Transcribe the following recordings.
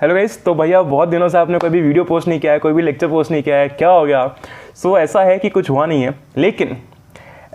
Hello guys, तो भैया बहुत दिनों से आपने कोई भी वीडियो पोस्ट नहीं किया है, कोई भी लेक्चर पोस्ट नहीं किया है, क्या हो गया? ऐसा है कि कुछ हुआ नहीं है, लेकिन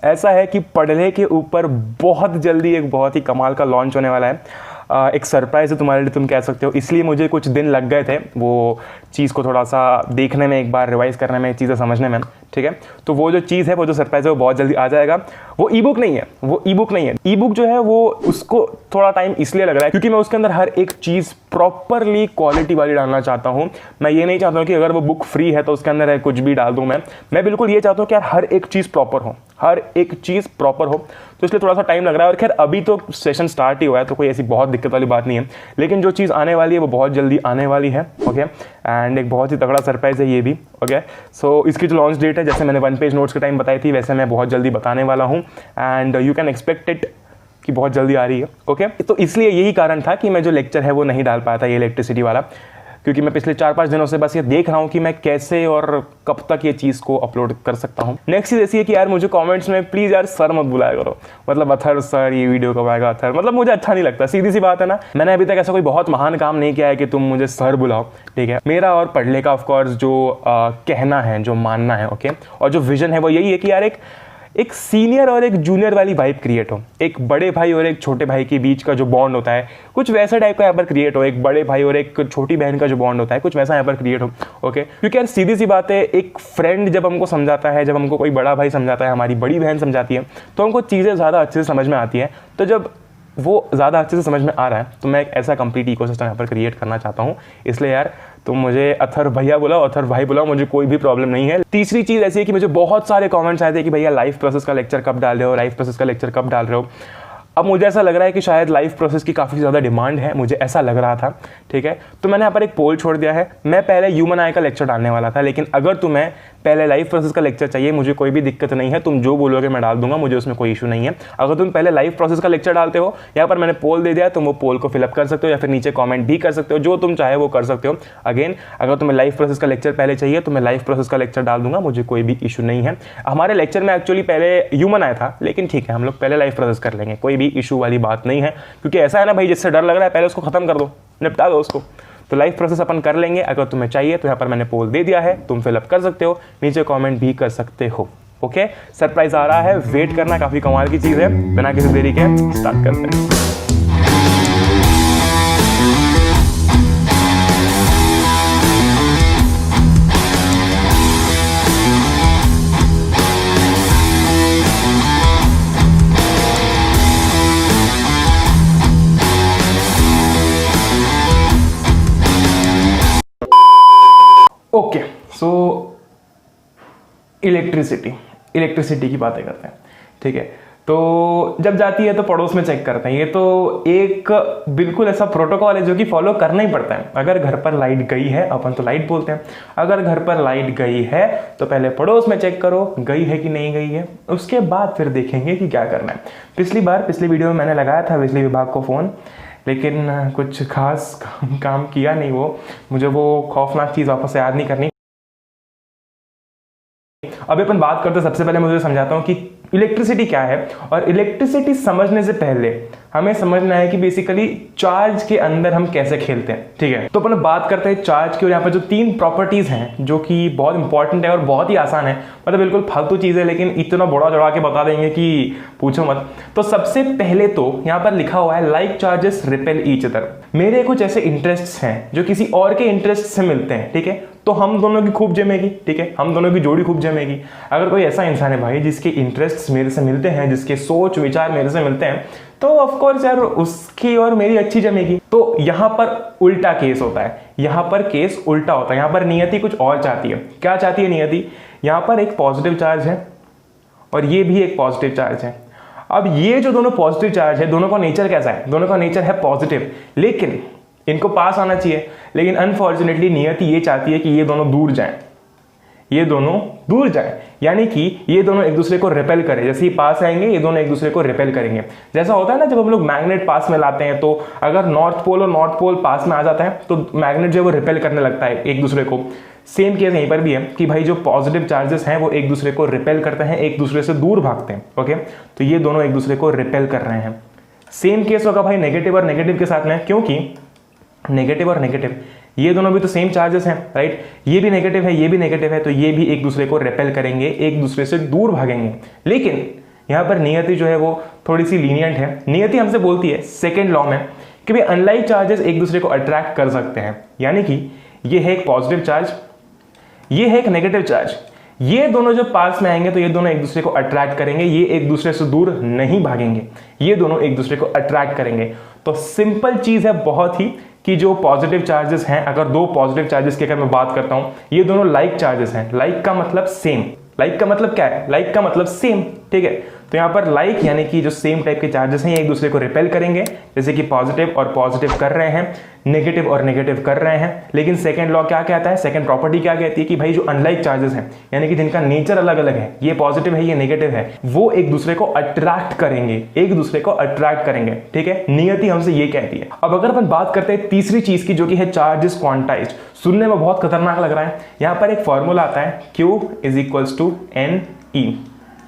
ऐसा है कि पढ़ने के ऊपर बहुत जल्दी एक बहुत ही कमाल का लॉन्च होने वाला है। एक सरप्राइज़ है तुम्हारे लिए, तुम कह सकते हो। इसलिए मुझे कुछ दिन लग गए थे वो चीज़ को थोड़ा सा देखने में, एक बार रिवाइज़ करने में, चीज़ें समझने में, ठीक है। तो वो जो चीज़ है, वो जो सरप्राइज़ है, वो बहुत जल्दी आ जाएगा। वो ई बुक नहीं है, वो ई बुक नहीं है। ई बुक जो है वो उसको थोड़ा टाइम इसलिए लग रहा है क्योंकि मैं उसके अंदर हर एक चीज़ प्रॉपरली क्वालिटी वाली डालना चाहता हूँ। मैं ये नहीं चाहता हूँ कि अगर वो बुक फ्री है तो उसके अंदर है कुछ भी डाल दूँ। मैं बिल्कुल ये चाहता हूँ कि यार हर एक चीज़ प्रॉपर हो, हर एक चीज़ प्रॉपर हो। तो इसलिए थोड़ा सा टाइम लग रहा है। और खैर अभी तो सेशन स्टार्ट ही हुआ है, तो कोई ऐसी बहुत दिक्कत वाली बात नहीं है। लेकिन जो चीज़ आने वाली है वो बहुत जल्दी आने वाली है, ओके। एंड एक बहुत ही तगड़ा सरप्राइज़ है ये भी, ओके। इसकी जो लॉन्च डेट है, जैसे मैंने वन पेज नोट्स के टाइम बताई थी, वैसे मैं बहुत जल्दी बताने वाला हूँ। And you can expect it कि बहुत जल्दी आ रही है, ओके। तो इसलिए यही कारण था कि मैं जो लेक्चर है वो नहीं डाल पाया था, ये इलेक्ट्रिसिटी वाला, क्योंकि मैं पिछले 4-5 दिनों से बस ये देख रहा हूँ कि मैं कैसे और कब तक ये चीज़ को अपलोड कर सकता हूँ। नेक्स्ट चीज़ ऐसी है कि यार मुझे कमेंट्स में प्लीज़ यार सर मत बुलाया करो। मतलब अथर सर, ये वीडियो कब आएगा अथर, मतलब मुझे अच्छा नहीं लगता, सीधी सी बात है ना। मैंने अभी तक ऐसा कोई बहुत महान काम नहीं किया है कि तुम मुझे सर बुलाओ, ठीक है। मेरा और पढ़ने का ऑफकोर्स जो कहना है, जो मानना है, ओके, और जो विजन है वो यही है कि यार एक सीनियर और एक जूनियर वाली वाइब क्रिएट हो। एक बड़े भाई और एक छोटे भाई के बीच का जो बॉन्ड होता है, कुछ वैसा टाइप का यहाँ पर क्रिएट हो। एक बड़े भाई और एक छोटी बहन का जो बॉन्ड होता है, कुछ वैसा यहाँ पर क्रिएट हो, ओके। क्योंकि यार सीधी सी बात है, एक फ्रेंड जब हमको समझाता है, जब हमको कोई बड़ा भाई समझाता है, हमारी बड़ी बहन समझाती है, तो हमको चीज़ें ज़्यादा अच्छे से समझ में आती है। तो जब वो ज़्यादा अच्छे से समझ में आ रहा है तो मैं एक ऐसा कंप्लीट इकोसिस्टम यहाँ पर क्रिएट करना चाहता हूँ। इसलिए यार तुम मुझे अथर भैया बुलाओ, अथर भाई बुलाओ, मुझे कोई भी प्रॉब्लम नहीं है। तीसरी चीज़ ऐसी है कि मुझे बहुत सारे कमेंट्स आए थे कि भैया लाइफ प्रोसेस का लेक्चर कब डाल रहे हो, लाइफ प्रोसेस का लेक्चर कब डाल रहे हो। अब मुझे ऐसा लग रहा है कि शायद लाइफ प्रोसेस की काफ़ी ज़्यादा डिमांड है, मुझे ऐसा लग रहा था, ठीक है। तो मैंने यहाँ पर एक पोल छोड़ दिया है। मैं पहले ह्यूमन आई का लेक्चर डालने वाला था, लेकिन अगर तुम्हें पहले लाइफ प्रोसेस का लेक्चर चाहिए, मुझे कोई भी दिक्कत नहीं है। तुम जो बोलोगे मैं डाल दूंगा, मुझे उसमें कोई इशू नहीं है। अगर तुम पहले लाइफ प्रोसेस का लेक्चर डालते हो, यहाँ पर मैंने पोल दे दिया, तुम वो पोल को फिलअप कर सकते हो या फिर नीचे कमेंट भी कर सकते हो, जो तुम चाहे वो कर सकते हो। अगेन, अगर तुम्हें लाइफ प्रोसेस का लेक्चर पहले चाहिए तो मैं लाइफ प्रोसेस का लेक्चर डाल दूंगा, मुझे कोई भी इशू नहीं है। हमारे लेक्चर में एक्चुअली पहले ह्यूमन आया था, लेकिन ठीक है, हम लोग पहले लाइफ प्रोसेस कर लेंगे, कोई भी इशू वाली बात नहीं है। क्योंकि ऐसा है ना भाई, जिससे डर लग रहा है पहले उसको खत्म कर दो, निपटा दो उसको। तो लाइफ प्रोसेस अपन कर लेंगे। अगर तुम्हें चाहिए तो यहाँ पर मैंने पोल दे दिया है, तुम फिलअप कर सकते हो, नीचे कमेंट भी कर सकते हो, ओके। सरप्राइज आ रहा है, वेट करना, काफी कमाल की चीज है। बिना किसी देरी के स्टार्ट करते हैं। ओके, इलेक्ट्रिसिटी की बातें करते हैं, ठीक है। तो जब जाती है तो पड़ोस में चेक करते हैं। ये तो एक बिल्कुल ऐसा प्रोटोकॉल है जो कि फॉलो करना ही पड़ता है। अगर घर पर लाइट गई है, अपन तो लाइट बोलते हैं, अगर घर पर लाइट गई है तो पहले पड़ोस में चेक करो गई है कि नहीं गई है, उसके बाद फिर देखेंगे कि क्या करना है। पिछली वीडियो में मैंने लगाया था बिजली विभाग को फ़ोन, लेकिन कुछ खास काम किया नहीं वो। मुझे वो खौफनाक चीज़ वापस से याद नहीं करनी। अभी अपन बात करते हैं, सबसे पहले मुझे समझाता हूँ कि इलेक्ट्रिसिटी क्या है। और इलेक्ट्रिसिटी समझने से पहले हमें समझना है कि बेसिकली चार्ज के अंदर हम कैसे खेलते हैं, ठीक है। तो अपन बात करते हैं चार्ज की, और यहाँ पर जो 3 प्रॉपर्टीज हैं जो कि बहुत इंपॉर्टेंट है और बहुत ही आसान है, मतलब बिल्कुल फालतू चीज़ है, लेकिन इतना बड़ा चढ़ा के बता देंगे कि पूछो मत। तो सबसे पहले तो यहाँ पर लिखा हुआ है like charges repel each other. मेरे कुछ ऐसे इंटरेस्ट हैं जो किसी और के इंटरेस्ट से मिलते हैं, ठीक है, तो हम दोनों की खूब जमेगी, ठीक है, हम दोनों की जोड़ी खूब जमेगी। अगर कोई ऐसा इंसान है भाई जिसके इंटरेस्ट मेरे से मिलते हैं, जिसके सोच विचार मेरे से मिलते हैं, तो ऑफ कोर्स यार उसकी और मेरी अच्छी जमेगी। तो यहाँ पर उल्टा केस होता है, यहाँ पर केस उल्टा होता है। यहाँ पर नियति कुछ और चाहती है। क्या चाहती है नियति? यहाँ पर एक पॉजिटिव चार्ज है और ये भी एक पॉजिटिव चार्ज है। अब ये जो दोनों पॉजिटिव चार्ज है, दोनों का नेचर कैसा है? दोनों का नेचर है पॉजिटिव, लेकिन इनको पास आना चाहिए। लेकिन अनफॉर्चुनेटली नियति ये चाहती है कि ये दोनों दूर जाएं, ये दोनों दूर जाएं, यानी कि ये दोनों एक दूसरे को रिपेल करें। जैसे ही पास आएंगे ये दोनों एक दूसरे को रिपेल करेंगे। जैसा होता है ना, जब हम लोग मैग्नेट पास में लाते हैं, तो अगर नॉर्थ पोल और नॉर्थ पोल पास में आ जाता है तो मैग्नेट जो है वो रिपेल करने लगता है एक दूसरे को। सेम केस यहीं पर भी है कि भाई जो पॉजिटिव चार्जेस हैं वो एक दूसरे को रिपेल करते हैं, एक दूसरे से दूर भागते हैं, ओके। तो ये दोनों एक दूसरे को रिपेल कर रहे हैं। सेम केस होगा भाई नेगेटिव और नेगेटिव के साथ में, क्योंकि नेगेटिव और नेगेटिव ये दोनों भी तो सेम चार्जेस हैं, राइट। ये भी नेगेटिव है, ये भी नेगेटिव है, तो ये भी एक दूसरे को रिपेल करेंगे, एक दूसरे से दूर भागेंगे। लेकिन यहाँ पर नियति जो है वो थोड़ी सी लीनियंट है। नियति हमसे बोलती है सेकेंड लॉ में कि भाई अनलाइक चार्जेस एक दूसरे को अट्रैक्ट कर सकते हैं, यानी कि ये है एक पॉजिटिव चार्ज, ये है एक नेगेटिव चार्ज। ये दोनों जब पास में आएंगे तो ये दोनों एक दूसरे को अट्रैक्ट करेंगे, ये एक दूसरे से दूर नहीं भागेंगे, ये दोनों एक दूसरे को अट्रैक्ट करेंगे। तो सिंपल चीज है बहुत ही कि जो पॉजिटिव चार्जेस हैं, अगर दो पॉजिटिव चार्जेस की अगर मैं बात करता हूं, ये दोनों लाइक चार्जेस हैं। लाइक का मतलब सेम, लाइक का मतलब क्या है? लाइक का मतलब सेम, ठीक है। तो यहाँ पर लाइक यानी कि जो सेम टाइप के चार्जेस हैं ये एक दूसरे को रिपेल करेंगे, जैसे कि पॉजिटिव और पॉजिटिव कर रहे हैं, नेगेटिव और नेगेटिव कर रहे हैं। लेकिन सेकंड लॉ क्या कहता है, सेकंड प्रॉपर्टी क्या कहती है कि भाई जो अनलाइक चार्जेस हैं, यानी कि जिनका नेचर अलग अलग है, ये पॉजिटिव है ये नेगेटिव है, वो एक दूसरे को अट्रैक्ट करेंगे, एक दूसरे को अट्रैक्ट करेंगे, ठीक है। नियति हमसे ये कहती है। अब अगर अपन बात करते हैं तीसरी चीज की, जो कि है चार्ज इज क्वांटाइज्ड। सुनने में बहुत खतरनाक लग रहा है। यहाँ पर एक फॉर्मूला आता है Q is equals to NE,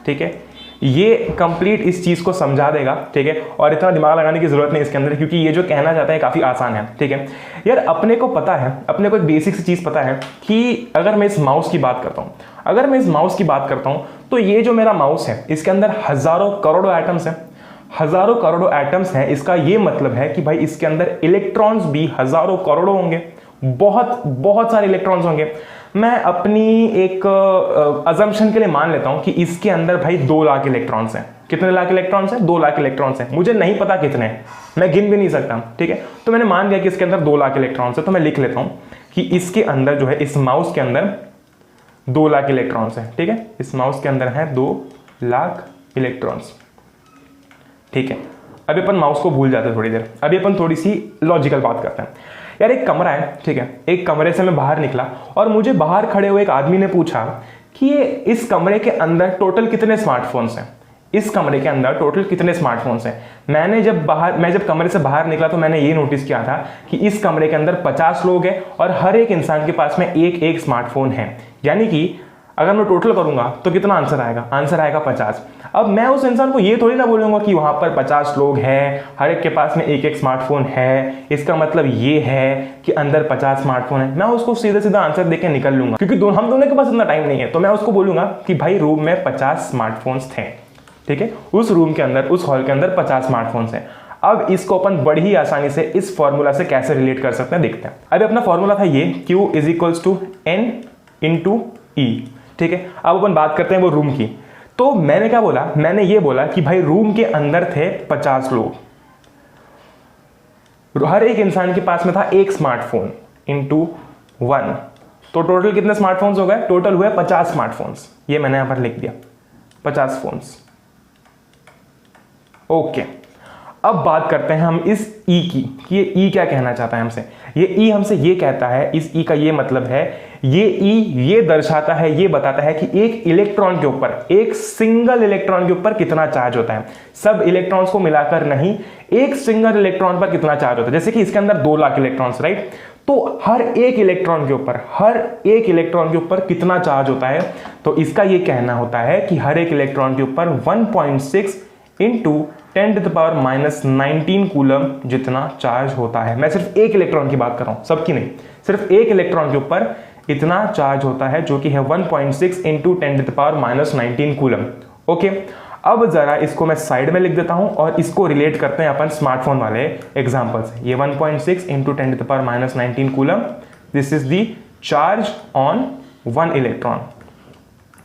ठीक है। ये कंप्लीट इस चीज को समझा देगा, ठीक है। और इतना दिमाग लगाने की जरूरत नहीं इसके अंदर, क्योंकि ये जो कहना चाहता है काफी आसान है, ठीक है। यार अपने को पता है, अपने को एक बेसिक सी चीज पता है कि अगर मैं इस माउस की बात करता हूँ, अगर मैं इस माउस की बात करता हूँ, तो ये जो मेरा माउस है इसके अंदर हजारों करोड़ों एटम्स हैं, हजारों करोड़ों एटम्स हैं। इसका ये मतलब है कि भाई इसके अंदर इलेक्ट्रॉन्स भी हजारों करोड़ों होंगे, बहुत बहुत सारे इलेक्ट्रॉन्स होंगे। मैं अपनी एक अजम्पशन के लिए मान लेता हूं कि इसके अंदर भाई 2 लाख इलेक्ट्रॉन्स हैं। कितने लाख इलेक्ट्रॉन्स हैं? 2 लाख इलेक्ट्रॉन्स हैं। मुझे नहीं पता कितने हैं, मैं गिन भी नहीं सकता, ठीक है। तो मैंने मान लिया कि इसके अंदर 2 लाख इलेक्ट्रॉन्स है, तो मैं लिख लेता हूं कि इसके अंदर जो है, इस माउस के अंदर 2 लाख इलेक्ट्रॉन्स है, ठीक है। इस माउस के अंदर है 2 लाख इलेक्ट्रॉन्स, ठीक है। अभी अपन माउस को भूल जाते हैं थोड़ी देर, अभी अपन थोड़ी सी लॉजिकल बात करते हैं। यार एक कमरा है, ठीक है। एक कमरे से मैं बाहर निकला और मुझे बाहर खड़े हुए एक आदमी ने पूछा कि ये इस कमरे के अंदर टोटल कितने स्मार्टफोन्स हैं, इस कमरे के अंदर टोटल कितने स्मार्टफोन्स हैं। मैं जब कमरे से बाहर निकला तो मैंने ये नोटिस किया था कि इस कमरे के अंदर 50 लोग हैं और हर एक इंसान के पास में एक एक स्मार्टफोन है। यानी कि अगर मैं टोटल करूंगा तो कितना आंसर आएगा? आंसर आएगा 50। अब मैं उस इंसान को ये थोड़ी ना बोलूंगा कि वहां पर 50 लोग हैं, हर एक के पास में एक एक स्मार्टफोन है, इसका मतलब ये है कि अंदर 50 स्मार्टफोन है। मैं उसको सीधे सीधा आंसर देके निकल लूंगा, क्योंकि हम दोनों के पास इतना टाइम नहीं है। तो मैं उसको बोलूंगा कि भाई रूम में 50 स्मार्टफोन्स थे, ठीक है। उस रूम के अंदर, उस हॉल के अंदर 50 स्मार्टफोन्स हैं। अब इसको अपन बड़ी ही आसानी से इस फॉर्मूला से कैसे रिलेट कर सकते हैं देखते हैं। अभी अपना फॉर्मूला था ये Q is equals to N into E, ठीक है। अब अपन बात करते हैं वो रूम की। तो मैंने क्या बोला? मैंने ये बोला कि भाई रूम के अंदर थे 50 लोग, हर एक इंसान के पास में था एक स्मार्टफोन इंटू 1, तो टोटल कितने स्मार्टफोन्स हो गए? टोटल हुए 50 स्मार्टफोन्स। ये मैंने यहां पर लिख दिया 50 फोन्स, ओके। अब बात करते हैं हम इस E की कि ये E क्या कहना चाहता है हमसे। ये E हमसे ये कहता है, इस E का ये मतलब है, ये E ये दर्शाता है, ये बताता है कि एक इलेक्ट्रॉन के ऊपर, एक सिंगल इलेक्ट्रॉन के ऊपर कितना चार्ज होता है। सब इलेक्ट्रॉन्स को मिलाकर नहीं, एक सिंगल इलेक्ट्रॉन पर कितना चार्ज होता है। जैसे कि इसके अंदर 2 लाख इलेक्ट्रॉन्स, राइट। तो हर एक इलेक्ट्रॉन के ऊपर, हर एक इलेक्ट्रॉन के ऊपर कितना चार्ज होता है। तो इसका ये कहना होता है कि हर एक इलेक्ट्रॉन के ऊपर 1.6 इंटू 10⁻⁻19 कूलम जितना चार्ज होता है। मैं सिर्फ एक इलेक्ट्रॉन की बात कर रहा हूं, सबकी नहीं, सिर्फ एक इलेक्ट्रॉन के ऊपर इतना चार्ज होता है, जो कि है 1.6 इंटू 10⁻⁻19 कूलम, ओके। अब जरा इसको मैं साइड में लिख देता हूं और इसको रिलेट करते हैं अपन स्मार्टफोन वाले एग्जांपल से। ये 1.6 into 10⁻⁻19 coulomb, this is the charge on 1 electron,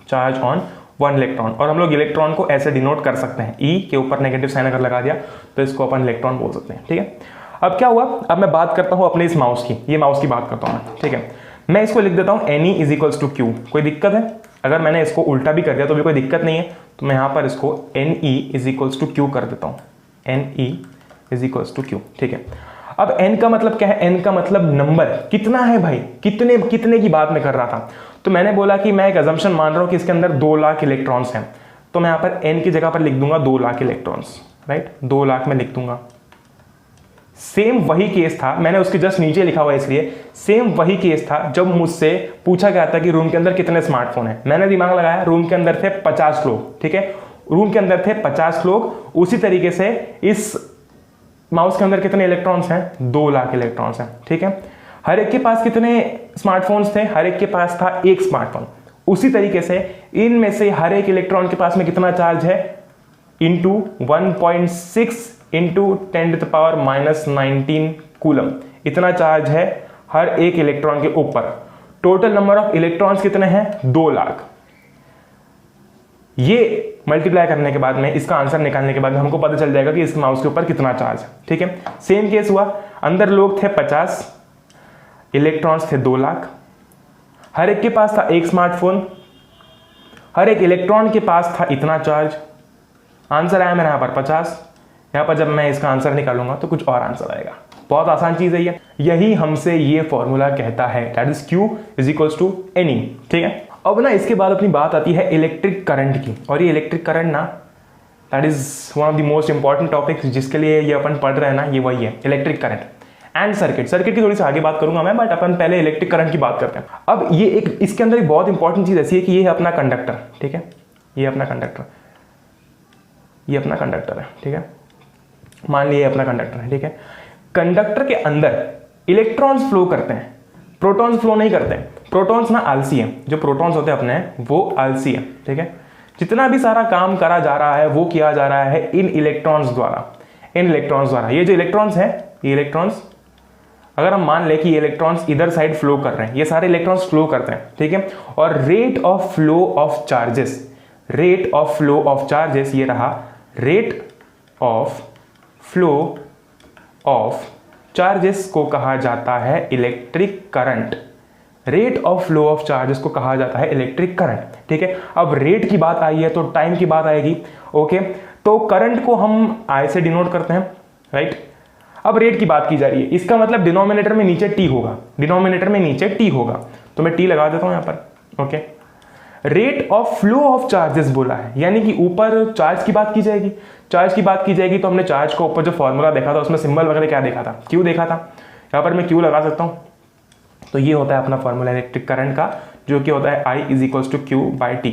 charge on 1 electron. और हम लोग इलेक्ट्रॉन को ऐसे डिनोट कर सकते हैं, E के ऊपर नेगेटिव साइन अगर लगा दिया तो इसको अपन इलेक्ट्रॉन बोल सकते हैं, ठीक है। अब क्या हुआ? अब मैं बात करता हूं अपने इस माउस की, ये माउस की बात करता हूं, ठीक है। मैं इसको लिख देता हूं NE is equals to Q। कोई दिक्कत है? अगर मैंने इसको उल्टा भी कर दिया तो भी कोई दिक्कत नहीं है। तो मैं यहां पर इसको NE is equals to Q कर देता हूं, NE is equals to Q, ठीक है। अब N का मतलब क्या है? N का मतलब नंबर, कितना है भाई, कितने कितने की बात मैं कर रहा था। तो मैंने बोला कि मैं एक अजम्पशन मान रहा हूं कि इसके अंदर 2 लाख इलेक्ट्रॉन्स हैं, तो मैं यहां पर N की जगह पर लिख दूंगा 2 लाख इलेक्ट्रॉन्स, राइट। 2 लाख में लिख दूंगा। सेम वही केस था, मैंने उसके जस्ट नीचे लिखा हुआ है इसलिए, सेम वही केस था जब मुझसे पूछा गया था कि रूम के अंदर कितने स्मार्टफोन है। मैंने दिमाग लगाया, रूम के अंदर थे 50 लोग, ठीक है। रूम के अंदर थे 50 लोग। उसी तरीके से इस माउस के अंदर कितने इलेक्ट्रॉन्स हैं? 2 लाख इलेक्ट्रॉन्स हैं, ठीक है। हर एक के पास कितने स्मार्टफोन्स थे? हर एक के पास था एक स्मार्टफोन। उसी तरीके से इनमें से हर एक इलेक्ट्रॉन के पास में कितना चार्ज है? इंटू 1.6 इंटू 10⁻⁻19 कूलम, इतना चार्ज है हर एक इलेक्ट्रॉन के ऊपर। टोटल नंबर ऑफ इलेक्ट्रॉन्स कितने हैं? 2 लाख। ये मल्टीप्लाई करने के बाद में, इसका आंसर निकालने के बाद में हमको पता चल जाएगा कि इस माउस के ऊपर कितना चार्ज है, ठीक है। सेम केस हुआ, अंदर लोग थे 50, इलेक्ट्रॉन्स थे 2 लाख, हर एक के पास था एक स्मार्टफोन, हर एक इलेक्ट्रॉन के पास था इतना चार्ज। आंसर आया मेरा यहाँ पर 50। यहाँ पर जब मैं इसका आंसर निकालूंगा तो कुछ और आंसर आएगा। बहुत आसान चीज है ये। यही हमसे ये फॉर्मूला कहता है, that is Q is equals to NE, ठीक है। अब ना इसके बाद अपनी बात आती है इलेक्ट्रिक करंट की, और ये इलेक्ट्रिक करंट ना that is one of the most important topics जिसके लिए ये अपन पढ़ रहे हैं ना, ये वही है electric current and circuit. Circuit की थोड़ी सी आगे बात करूंगा मैं, बट अपन पहले इलेक्ट्रिक करंट की बात करते हैं। अब ये एक, इसके अंदर एक बहुत इंपॉर्टेंट चीज ऐसी है कि ये है अपना कंडक्टर, ठीक है। ये अपना कंडक्टर, ये अपना कंडक्टर है, ठीक है। मान लिया अपना कंडक्टर है, ठीक है। कंडक्टर के अंदर इलेक्ट्रॉन्स फ्लो करते हैं, प्रोटॉन्स फ्लो नहीं करते हैं। प्रोटॉन्स ना आलसी हैं, जो प्रोटॉन्स होते हैं अपने वो आलसी हैं, ठीक है। जितना भी सारा काम करा जा रहा है वो किया जा रहा है इन इलेक्ट्रॉन्स द्वारा, इन इलेक्ट्रॉन्स द्वारा। ये जो इलेक्ट्रॉन्स हैं, ये इलेक्ट्रॉन्स, अगर हम मान लें कि ये इलेक्ट्रॉन्स इधर साइड फ्लो कर रहे हैं, ये सारे इलेक्ट्रॉन्स फ्लो करते हैं, ठीक है। और rate of flow of charges, rate of flow of charges, ये रहा rate of flow of charges को कहा जाता है electric current. Rate of flow of charges को कहा जाता है इलेक्ट्रिक करंट, ठीक है। अब रेट की बात आई है तो टाइम की बात आएगी, ओके। तो करंट को हम I से डिनोट करते हैं, राइट। अब रेट की बात की जा रही है, इसका मतलब डिनोमिनेटर में नीचे T होगा, डिनोमिनेटर में नीचे T होगा, तो मैं T लगा देता हूं यहां पर, okay. Rate of flow of charges बोला है, यानी कि ऊपर चार्ज की बात की जाएगी। चार्ज की बात की जाएगी तो हमने चार्ज को ऊपर जो फॉर्मूला देखा था उसमें सिंबल वगैरह क्या देखा था? Q देखा था। यहाँ पर मैं Q लगा सकता हूँ, तो ये होता है अपना फॉर्मूला इलेक्ट्रिक करंट का, जो कि होता है I is equals to Q/T।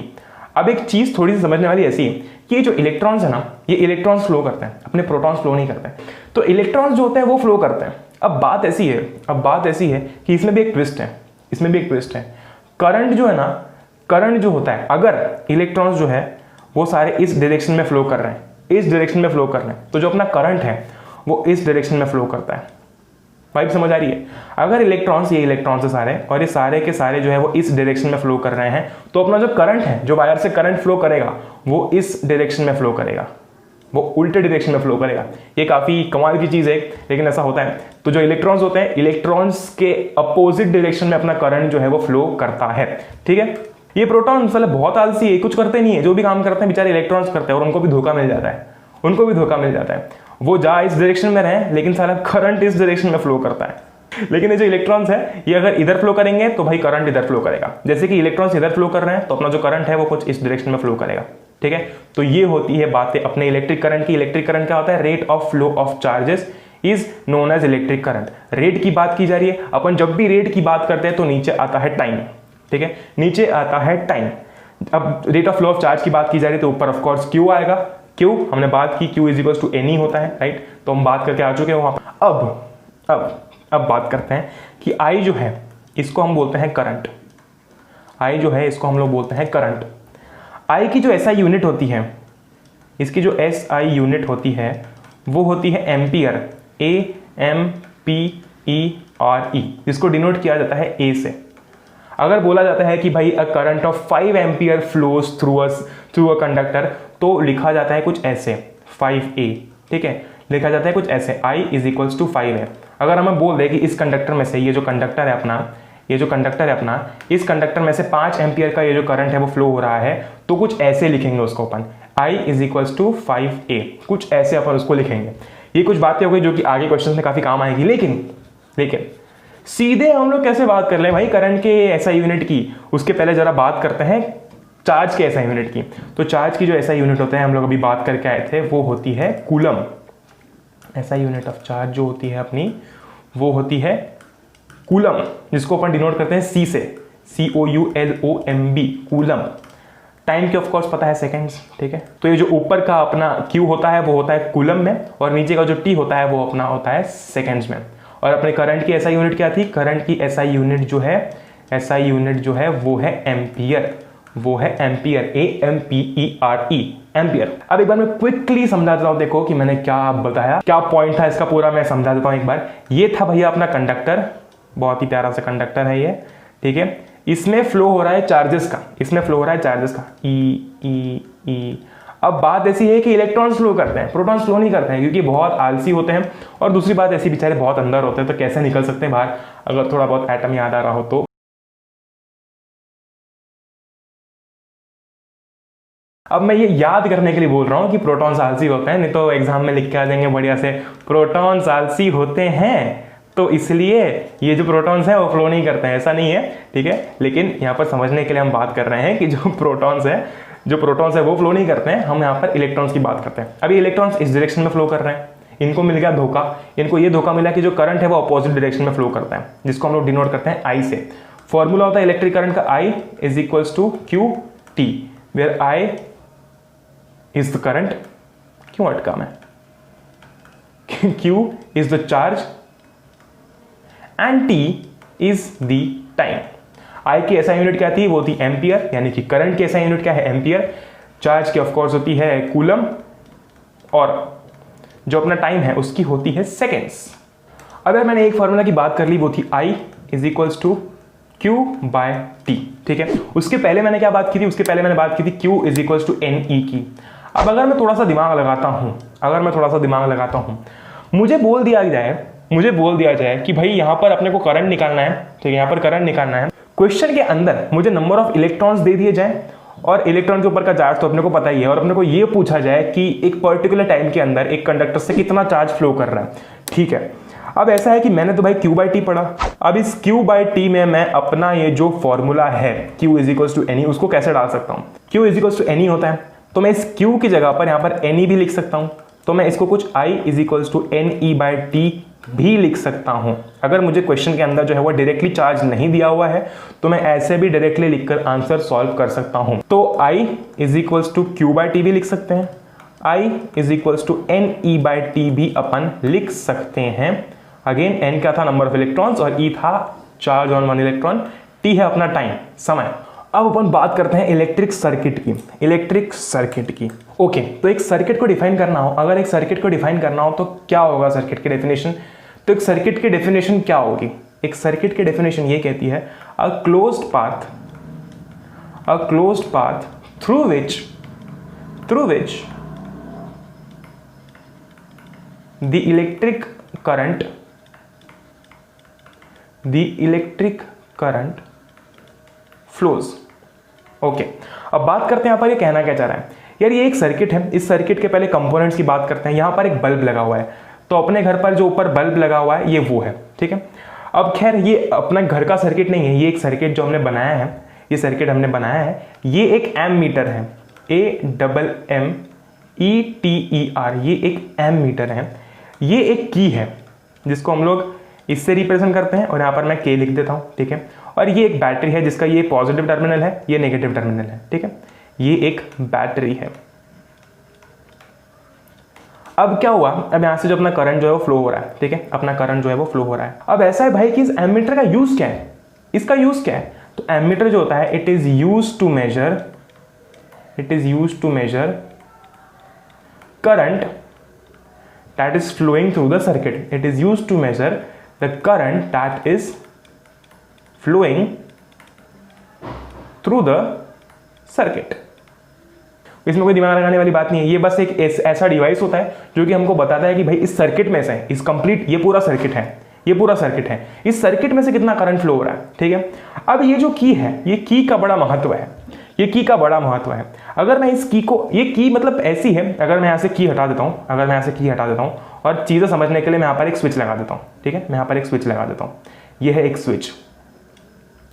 अब एक चीज थोड़ी सी समझने वाली ऐसी है कि ये जो इलेक्ट्रॉन्स है ना, ये इलेक्ट्रॉन्स फ्लो करते हैं, अपने प्रोटॉन्स फ्लो नहीं करते हैं। तो इलेक्ट्रॉन्स जो होते हैं वो फ्लो करते हैं। अब बात ऐसी है कि इसमें भी एक ट्विस्ट है, इसमें भी एक ट्विस्ट है। करंट जो है ना, करंट जो होता है, अगर इलेक्ट्रॉन्स जो है वो सारे इस डायरेक्शन में फ्लो कर रहे हैं, इस डायरेक्शन में फ्लो कर रहे हैं, तो जो अपना करंट है वो इस डायरेक्शन में फ्लो करता है। वाइब समझ आ रही है? अगर इलेक्ट्रॉन्स, ये इलेक्ट्रॉन्स है सारे, और ये सारे के सारे जो है वो इस डायरेक्शन में फ्लो कर रहे हैं, तो अपना जो करंट है, जो वायर से करंट फ्लो करेगा वो इस डायरेक्शन में फ्लो करेगा, वो उल्टे डायरेक्शन में फ्लो करेगा। ये काफी कमाल की चीज है, लेकिन ऐसा होता है। तो जो इलेक्ट्रॉन्स होते हैं, इलेक्ट्रॉन्स के अपोजिट डायरेक्शन में अपना करंट जो है वो फ्लो करता है, ठीक है। ये प्रोटॉन साले बहुत आलसी है, कुछ करते नहीं है, जो भी काम करते हैं बेचारे इलेक्ट्रॉन्स करते हैं, और उनको भी धोखा मिल जाता है, उनको भी धोखा मिल जाता है। वो जा इस डायरेक्शन में रहे, लेकिन साला करंट इस डायरेक्शन में फ्लो करता है। लेकिन ये जो इलेक्ट्रॉन्स है, ये अगर इधर फ्लो करेंगे तो भाई करंट इधर फ्लो करेगा। जैसे कि इलेक्ट्रॉन्स इधर फ्लो कर रहे हैं तो अपना जो करंट है वो कुछ इस डायरेक्शन में फ्लो करेगा, ठीक है। तो ये होती है बातें अपने इलेक्ट्रिक करंट की। इलेक्ट्रिक करंट क्या होता है? Rate of flow of charges is known as electric current. Rate की बात की जा रही है, अपन जब भी रेट की बात करते हैं तो नीचे आता है टाइम, ठीक है, नीचे आता है टाइम। अब rate of flow of charge की बात की जा रही है तो ऊपर ऑफकोर्स Q आएगा। Q हमने बात की, Q is equals to NE होता है, राइट। तो हम बात करके आ चुके हैं वहां पर। अब बात करते हैं कि I जो है इसको हम बोलते हैं करंट। I जो है इसको हम लोग बोलते हैं करंट। I की जो SI यूनिट होती है, इसकी जो SI यूनिट होती है वो होती है एम्पियर, AMPERE, जिसको डिनोट किया जाता है A से। अगर बोला जाता है कि भाई a current of 5 ampere flows through a conductor, तो लिखा जाता है कुछ ऐसे 5A, ठीक है, लिखा जाता है कुछ ऐसे I इज इक्वल्स टू 5 है। अगर हमें बोल दे कि इस कंडक्टर में से, ये जो कंडक्टर है अपना, ये जो कंडक्टर है अपना, इस कंडक्टर में से 5 एम्पियर का ये जो करंट है वो फ्लो हो रहा है, तो कुछ ऐसे लिखेंगे उसको अपन, I is equals to 5A, कुछ ऐसे अपन उसको लिखेंगे। ये कुछ बातें हो गई जो कि आगे क्वेश्चन में काफी काम आएगी। लेकिन सीधे हम लोग कैसे बात कर ले भाई करंट के SI यूनिट की, उसके पहले जरा बात करते हैं चार्ज के SI यूनिट की। तो चार्ज की जो SI यूनिट होते हैं, हम लोग अभी बात करके आए थे, वो होती है coulomb. SI unit of charge जो होती है अपनी, वो होती है कूलम, जिसको अपन डिनोट करते हैं C से, COULOMB, कूलम। टाइम की ऑफकोर्स पता है सेकेंड्स, ठीक है। तो ये जो ऊपर का अपना Q होता है वो होता है कूलम में, और नीचे का जो T होता है वो अपना होता है सेकेंड्स में। और अपने करंट की SI यूनिट क्या थी? करंट की SI यूनिट जो है, SI यूनिट जो है वो है एम्पियर, वो है एम्पियर, AMPERE, एम्पियर। अब एक बार मैं क्विकली समझा देता हूं, देखो कि मैंने क्या बताया, क्या पॉइंट था इसका, पूरा मैं समझा देता हूं एक बार। ये था भैया अपना कंडक्टर, बहुत ही प्यारा सा कंडक्टर है ये, ठीक है। इसमें फ्लो हो रहा है चार्जेस का, इसमें फ्लो हो रहा है चार्जेस का, ई। अब बात ऐसी है कि इलेक्ट्रॉन्स फ्लो करते हैं, प्रोटॉन्स फ्लो नहीं करते हैं, क्योंकि बहुत आलसी होते हैं, और दूसरी बात ऐसी बेचारे बहुत अंदर होते हैं, तो कैसे निकल सकते हैं बाहर, अगर थोड़ा बहुत एटम याद आ रहा हो तो। अब मैं ये याद करने के लिए बोल रहा हूं कि प्रोटॉन्स आलसी होते हैं, नहीं तो एग्जाम में लिख के आ जाएंगे बढ़िया से, प्रोटॉन्स आलसी होते हैं, तो इसलिए ये जो प्रोटॉन्स हैं वो फ्लो नहीं करते हैं, ऐसा नहीं है, ठीक है। लेकिन यहाँ पर समझने के लिए हम बात कर रहे हैं कि जो प्रोटॉन्स है वो फ्लो नहीं करते हैं, हम यहाँ पर इलेक्ट्रॉन्स की बात करते हैं। अभी इलेक्ट्रॉन्स इस डायरेक्शन में फ्लो कर रहे हैं, इनको मिल गया धोखा, इनको ये धोखा मिला कि जो करंट है वो अपोजिट डायरेक्शन में फ्लो करता है, जिसको हम लोग डिनोट करते हैं आई से। फॉर्मूला होता है इलेक्ट्रिक करंट का, I is equals to QT, where I is the current, क्यों अटका मैं, Q is the charge and T is the time. I की SI यूनिट क्या थी? वो थी एम्पियर, यानी कि करंट की SI यूनिट क्या है? एम्पियर। चार्ज की ऑफकोर्स होती है कूलम, और जो अपना टाइम है उसकी होती है सेकेंड्स। अगर मैंने एक फॉर्मूला की बात कर ली, वो थी I is equals to Q/T, ठीक है। उसके पहले मैंने क्या बात की थी? उसके पहले मैंने बात की थी Q is equals to NE की। अब अगर मैं थोड़ा सा दिमाग लगाता हूं, मुझे बोल दिया जाए कि भाई यहाँ पर अपने को करंट निकालना है, ठीक है, यहाँ पर करंट निकालना है। क्वेश्चन के अंदर मुझे नंबर ऑफ इलेक्ट्रॉन्स दे दिए जाए, और इलेक्ट्रॉन के ऊपर का चार्ज तो अपने को पता ही है, और अपने को ये पूछा जाए कि एक पर्टिकुलर टाइम के अंदर एक कंडक्टर से कितना चार्ज फ्लो कर रहा है, ठीक है। अब ऐसा है कि मैंने तो भाई Q/T पढ़ा, अब इस Q/T में मैं अपना ये जो फॉर्मूला है Q is equals to NE, उसको कैसे डाल सकता हूँ? Q is equals to NE होता है, तो मैं इस Q की जगह पर यहाँ पर NE भी लिख सकता हूँ, तो मैं इसको कुछ I is equals to NE/T भी लिख सकता हूं। अगर मुझे क्वेश्चन के अंदर जो है वो डायरेक्टली चार्ज नहीं दिया हुआ है, तो मैं ऐसे भी डायरेक्टली लिखकर आंसर सॉल्व कर सकता हूं। तो I is equals to Q/T भी लिख सकते हैं, I is equals to NE/T भी अपन लिख सकते हैं। अगेन N क्या था? नंबर ऑफ इलेक्ट्रॉन्स, और E था charge on one electron, T है अपना टाइम, समय। अब अपन बात करते हैं इलेक्ट्रिक सर्किट की। ओके, तो एक सर्किट को डिफाइन करना हो, अगर एक सर्किट को डिफाइन करना हो तो क्या होगा सर्किट की डेफिनेशन? तो एक सर्किट की डेफिनेशन क्या होगी? एक सर्किट की डेफिनेशन ये कहती है a closed path through which the electric current flows. Okay, अब बात करते हैं यहाँ पर ये कहना क्या चाह रहा है। यार ये एक सर्किट है, इस सर्किट के पहले कंपोनेंट्स की बात करते हैं। यहाँ पर एक बल्ब लगा हुआ है, तो अपने घर पर जो ऊपर बल्ब लगा हुआ है ये वो है, ठीक है। अब खैर ये अपना घर का सर्किट नहीं है, ये एक सर्किट जो हमने बनाया है, ये सर्किट हमने बनाया है, ये एक एम मीटर है, AMMETER, ये एक एम मीटर है। ये एक की है जिसको हम लोग इससे रिप्रेजेंट करते हैं, और यहाँ पर मैं K लिख देता हूँ, ठीक है। और ये एक बैटरी है जिसका ये पॉजिटिव टर्मिनल है, ये नेगेटिव टर्मिनल है, ठीक है। ये एक बैटरी है। अब क्या हुआ? अब यहां से जो अपना करंट जो है वो फ्लो हो रहा है, ठीक है, अपना करंट जो है वो फ्लो हो रहा है। अब ऐसा है भाई कि इस एमीटर का यूज क्या है? इसका यूज क्या है? तो एमीटर जो होता है it is use to measure current that is flowing through the circuit. It is use to measure the current that is flowing through the circuit. इसमें कोई दिमाग लगाने वाली बात नहीं है, ये बस एक ऐसा डिवाइस होता है जो कि हमको बताता है कि भाई इस सर्किट में से, इस कंप्लीट ये पूरा सर्किट है, इस सर्किट में से कितना करंट फ्लो हो रहा है, ठीक है। अब ये जो की है, ये की का बड़ा महत्व है, अगर मैं इस की को, ये की मतलब ऐसी है, अगर मैं यहाँ से की हटा देता हूँ, और चीज़ें समझने के लिए मैं यहाँ पर एक स्विच लगा देता हूँ, ठीक है, मैं यहाँ पर एक स्विच लगा देता हूँ। ये है एक स्विच,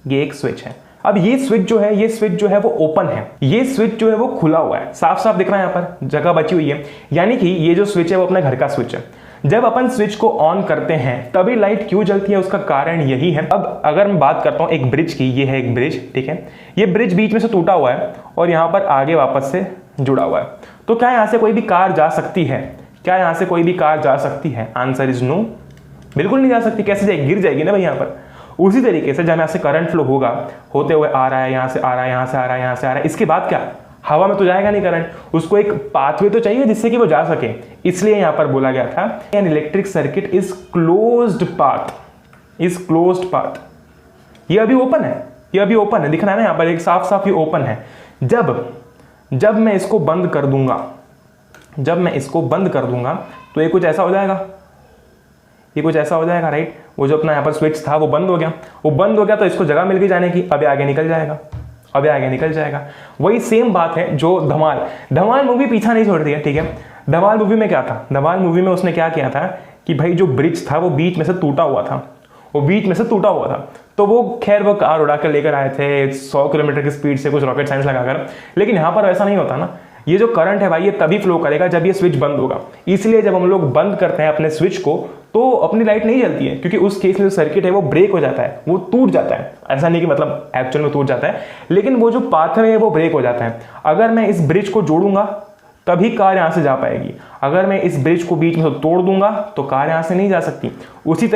ये एक स्विच है। अब ये स्विच जो है वो ओपन है, ये स्विच जो है वो खुला हुआ है, साफ साफ दिख रहा है, यहाँ पर जगह बची हुई है, यानी कि ये जो स्विच है वो अपने घर का स्विच है। जब अपन स्विच को ऑन करते हैं तभी लाइट क्यों जलती है, उसका कारण यही है। अब अगर मैं बात करता हूं एक ब्रिज की, ये है एक ब्रिज, ठीक है, ये ब्रिज बीच में से टूटा हुआ है और यहां पर आगे वापस से जुड़ा हुआ है, तो क्या यहां से कोई भी कार जा सकती है? क्या यहां से कोई भी कार जा सकती है? आंसर इज नो, बिल्कुल नहीं जा सकती। कैसे जाएगी? गिर जाएगी ना भाई यहां पर। उसी तरीके से जब यहां से करंट फ्लो होगा, होते हुए आ रहा है, यहां से आ रहा है, यहां से आ रहा है, यहां से आ रहा है, इसके बाद क्या, हवा में तो जाएगा नहीं करंट, उसको एक पाथवे तो चाहिए जिससे कि वो जा सके। इसलिए यहां पर बोला गया था an electric circuit is closed path, is closed path. ये अभी ओपन है, ये अभी ओपन है, दिख रहा है ना यहां पर एक साफ साफ ये ओपन है। जब मैं इसको बंद कर दूंगा, जब मैं इसको बंद कर दूंगा तो ये कुछ ऐसा हो जाएगा, ये कुछ ऐसा हो जाएगा, राइट। वो जो अपना यहाँ पर स्विच था वो बंद हो गया, वो बंद हो गया तो इसको जगह मिल गई जाने की, अब आगे निकल जाएगा, अब आगे निकल जाएगा। वही सेम बात है जो धमाल मूवी पीछा नहीं छोड़ रही है, ठीक है। धमाल मूवी में क्या था, धमाल मूवी में उसने क्या किया था कि भाई जो ब्रिज था वो बीच में से टूटा हुआ था, वो बीच में से टूटा हुआ था, तो वो खैर वो कार उड़ा कर लेकर आए थे 100 किलोमीटर की स्पीड से, कुछ रॉकेट साइंस लगाकर। लेकिन यहाँ पर वैसा नहीं होता ना, ये जो करंट है भाई ये तभी फ्लो करेगा जब ये स्विच बंद होगा। इसलिए जब हम लोग बंद करते हैं अपने स्विच को तो अपनी लाइट नहीं जलती है, क्योंकि उस केस में जो सर्किट है वो ब्रेक हो जाता है, वो टूट जाता है। ऐसा नहीं कि मतलब एक्चुअल में टूट जाता है, लेकिन वो जो पाथवे है वो ब्रेक हो जाता है। अगर मैं इस ब्रिज को जोड़ूंगा तभी कार यहां से जा पाएगी, अगर मैं इस ब्रिज को बीच में से तोड़ दूंगा तो कार यहां से नहीं जा सकती। उसी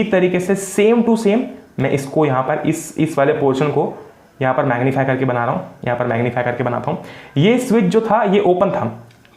तरीके से सेम टू सेम मैं इसको यहाँ पर इस वाले पोर्शन को यहाँ पर मैग्नीफाई करके बना रहा हूँ, यहाँ पर मैग्नीफाई करके बनाता हूँ। ये स्विच जो था ये ओपन था,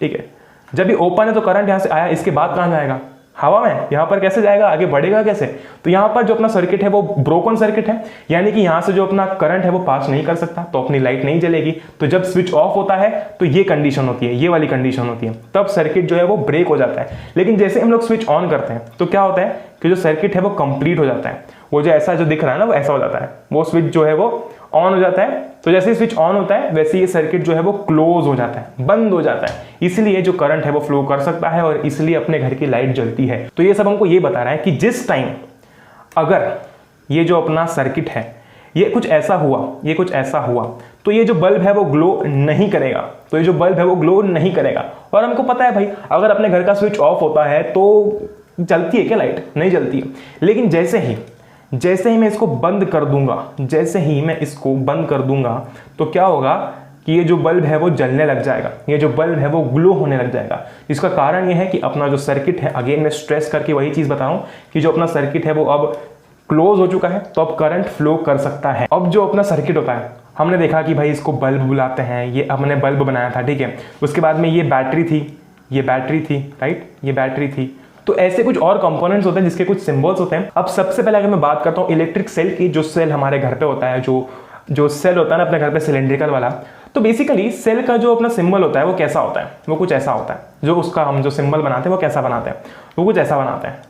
ठीक है। जब ये ओपन है तो करंट यहाँ से आया, इसके बाद कहाँ जाएगा, हवा में। यहाँ पर कैसे जाएगा, आगे बढ़ेगा कैसे? तो यहाँ पर जो अपना सर्किट है वो ब्रोकन सर्किट है, यानी कि यहाँ से जो अपना करंट है वो पास नहीं कर सकता, तो अपनी लाइट नहीं जलेगी। तो जब स्विच ऑफ होता है तो ये कंडीशन होती है, ये वाली कंडीशन होती है, तब सर्किट जो है वो ब्रेक हो जाता है। लेकिन जैसे हम लोग स्विच ऑन करते हैं तो क्या होता है कि जो सर्किट है वो कंप्लीट हो जाता है। वो जो ऐसा जो दिख रहा है ना वो ऐसा हो जाता है, वो स्विच जो है वो ऑन हो जाता है। तो जैसे ही स्विच ऑन होता है वैसे ये सर्किट जो है वो क्लोज हो जाता है, बंद हो जाता है। इसलिए जो करंट है वो फ्लो कर सकता है और इसलिए अपने घर की लाइट जलती है। तो ये सब हमको ये बता रहा है कि जिस टाइम अगर ये जो अपना सर्किट है ये कुछ ऐसा हुआ, ये कुछ ऐसा हुआ, तो ये जो बल्ब है वो ग्लो नहीं करेगा, तो ये जो बल्ब है वो ग्लो नहीं करेगा। और हमको पता है भाई अगर अपने घर का स्विच ऑफ होता है तो जलती है क्या लाइट? नहीं जलती है। लेकिन जैसे ही मैं इसको बंद कर दूंगा, जैसे ही मैं इसको बंद कर दूंगा तो क्या होगा कि ये जो बल्ब है वो जलने लग जाएगा, ये जो बल्ब है वो ग्लो होने लग जाएगा। इसका कारण ये है कि अपना जो सर्किट है, अगेन मैं स्ट्रेस करके वही चीज बता रहा हूं कि जो अपना सर्किट है वो अब क्लोज हो चुका है, तो अब करंट फ्लो कर सकता है। अब जो अपना सर्किट होता है, हमने देखा कि भाई इसको बल्ब बुलाते हैं, ये हमने बल्ब बनाया था, ठीक है। उसके बाद में ये बैटरी थी, ये बैटरी थी, राइट, ये बैटरी थी। तो ऐसे कुछ और कंपोनेंट्स होते हैं जिसके कुछ सिंबल्स होते हैं। अब सबसे पहले अगर मैं बात करता हूँ इलेक्ट्रिक सेल की, जो सेल हमारे घर पे होता है, जो सेल होता है ना अपने घर पे सिलेंड्रिकल वाला, तो बेसिकली सेल का जो अपना सिंबल होता है वो कैसा होता है, वो कुछ ऐसा होता है। जो उसका हम जो सिंबल बनाते हैं वो कैसा बनाते हैं, वो कुछ ऐसा बनाते हैं,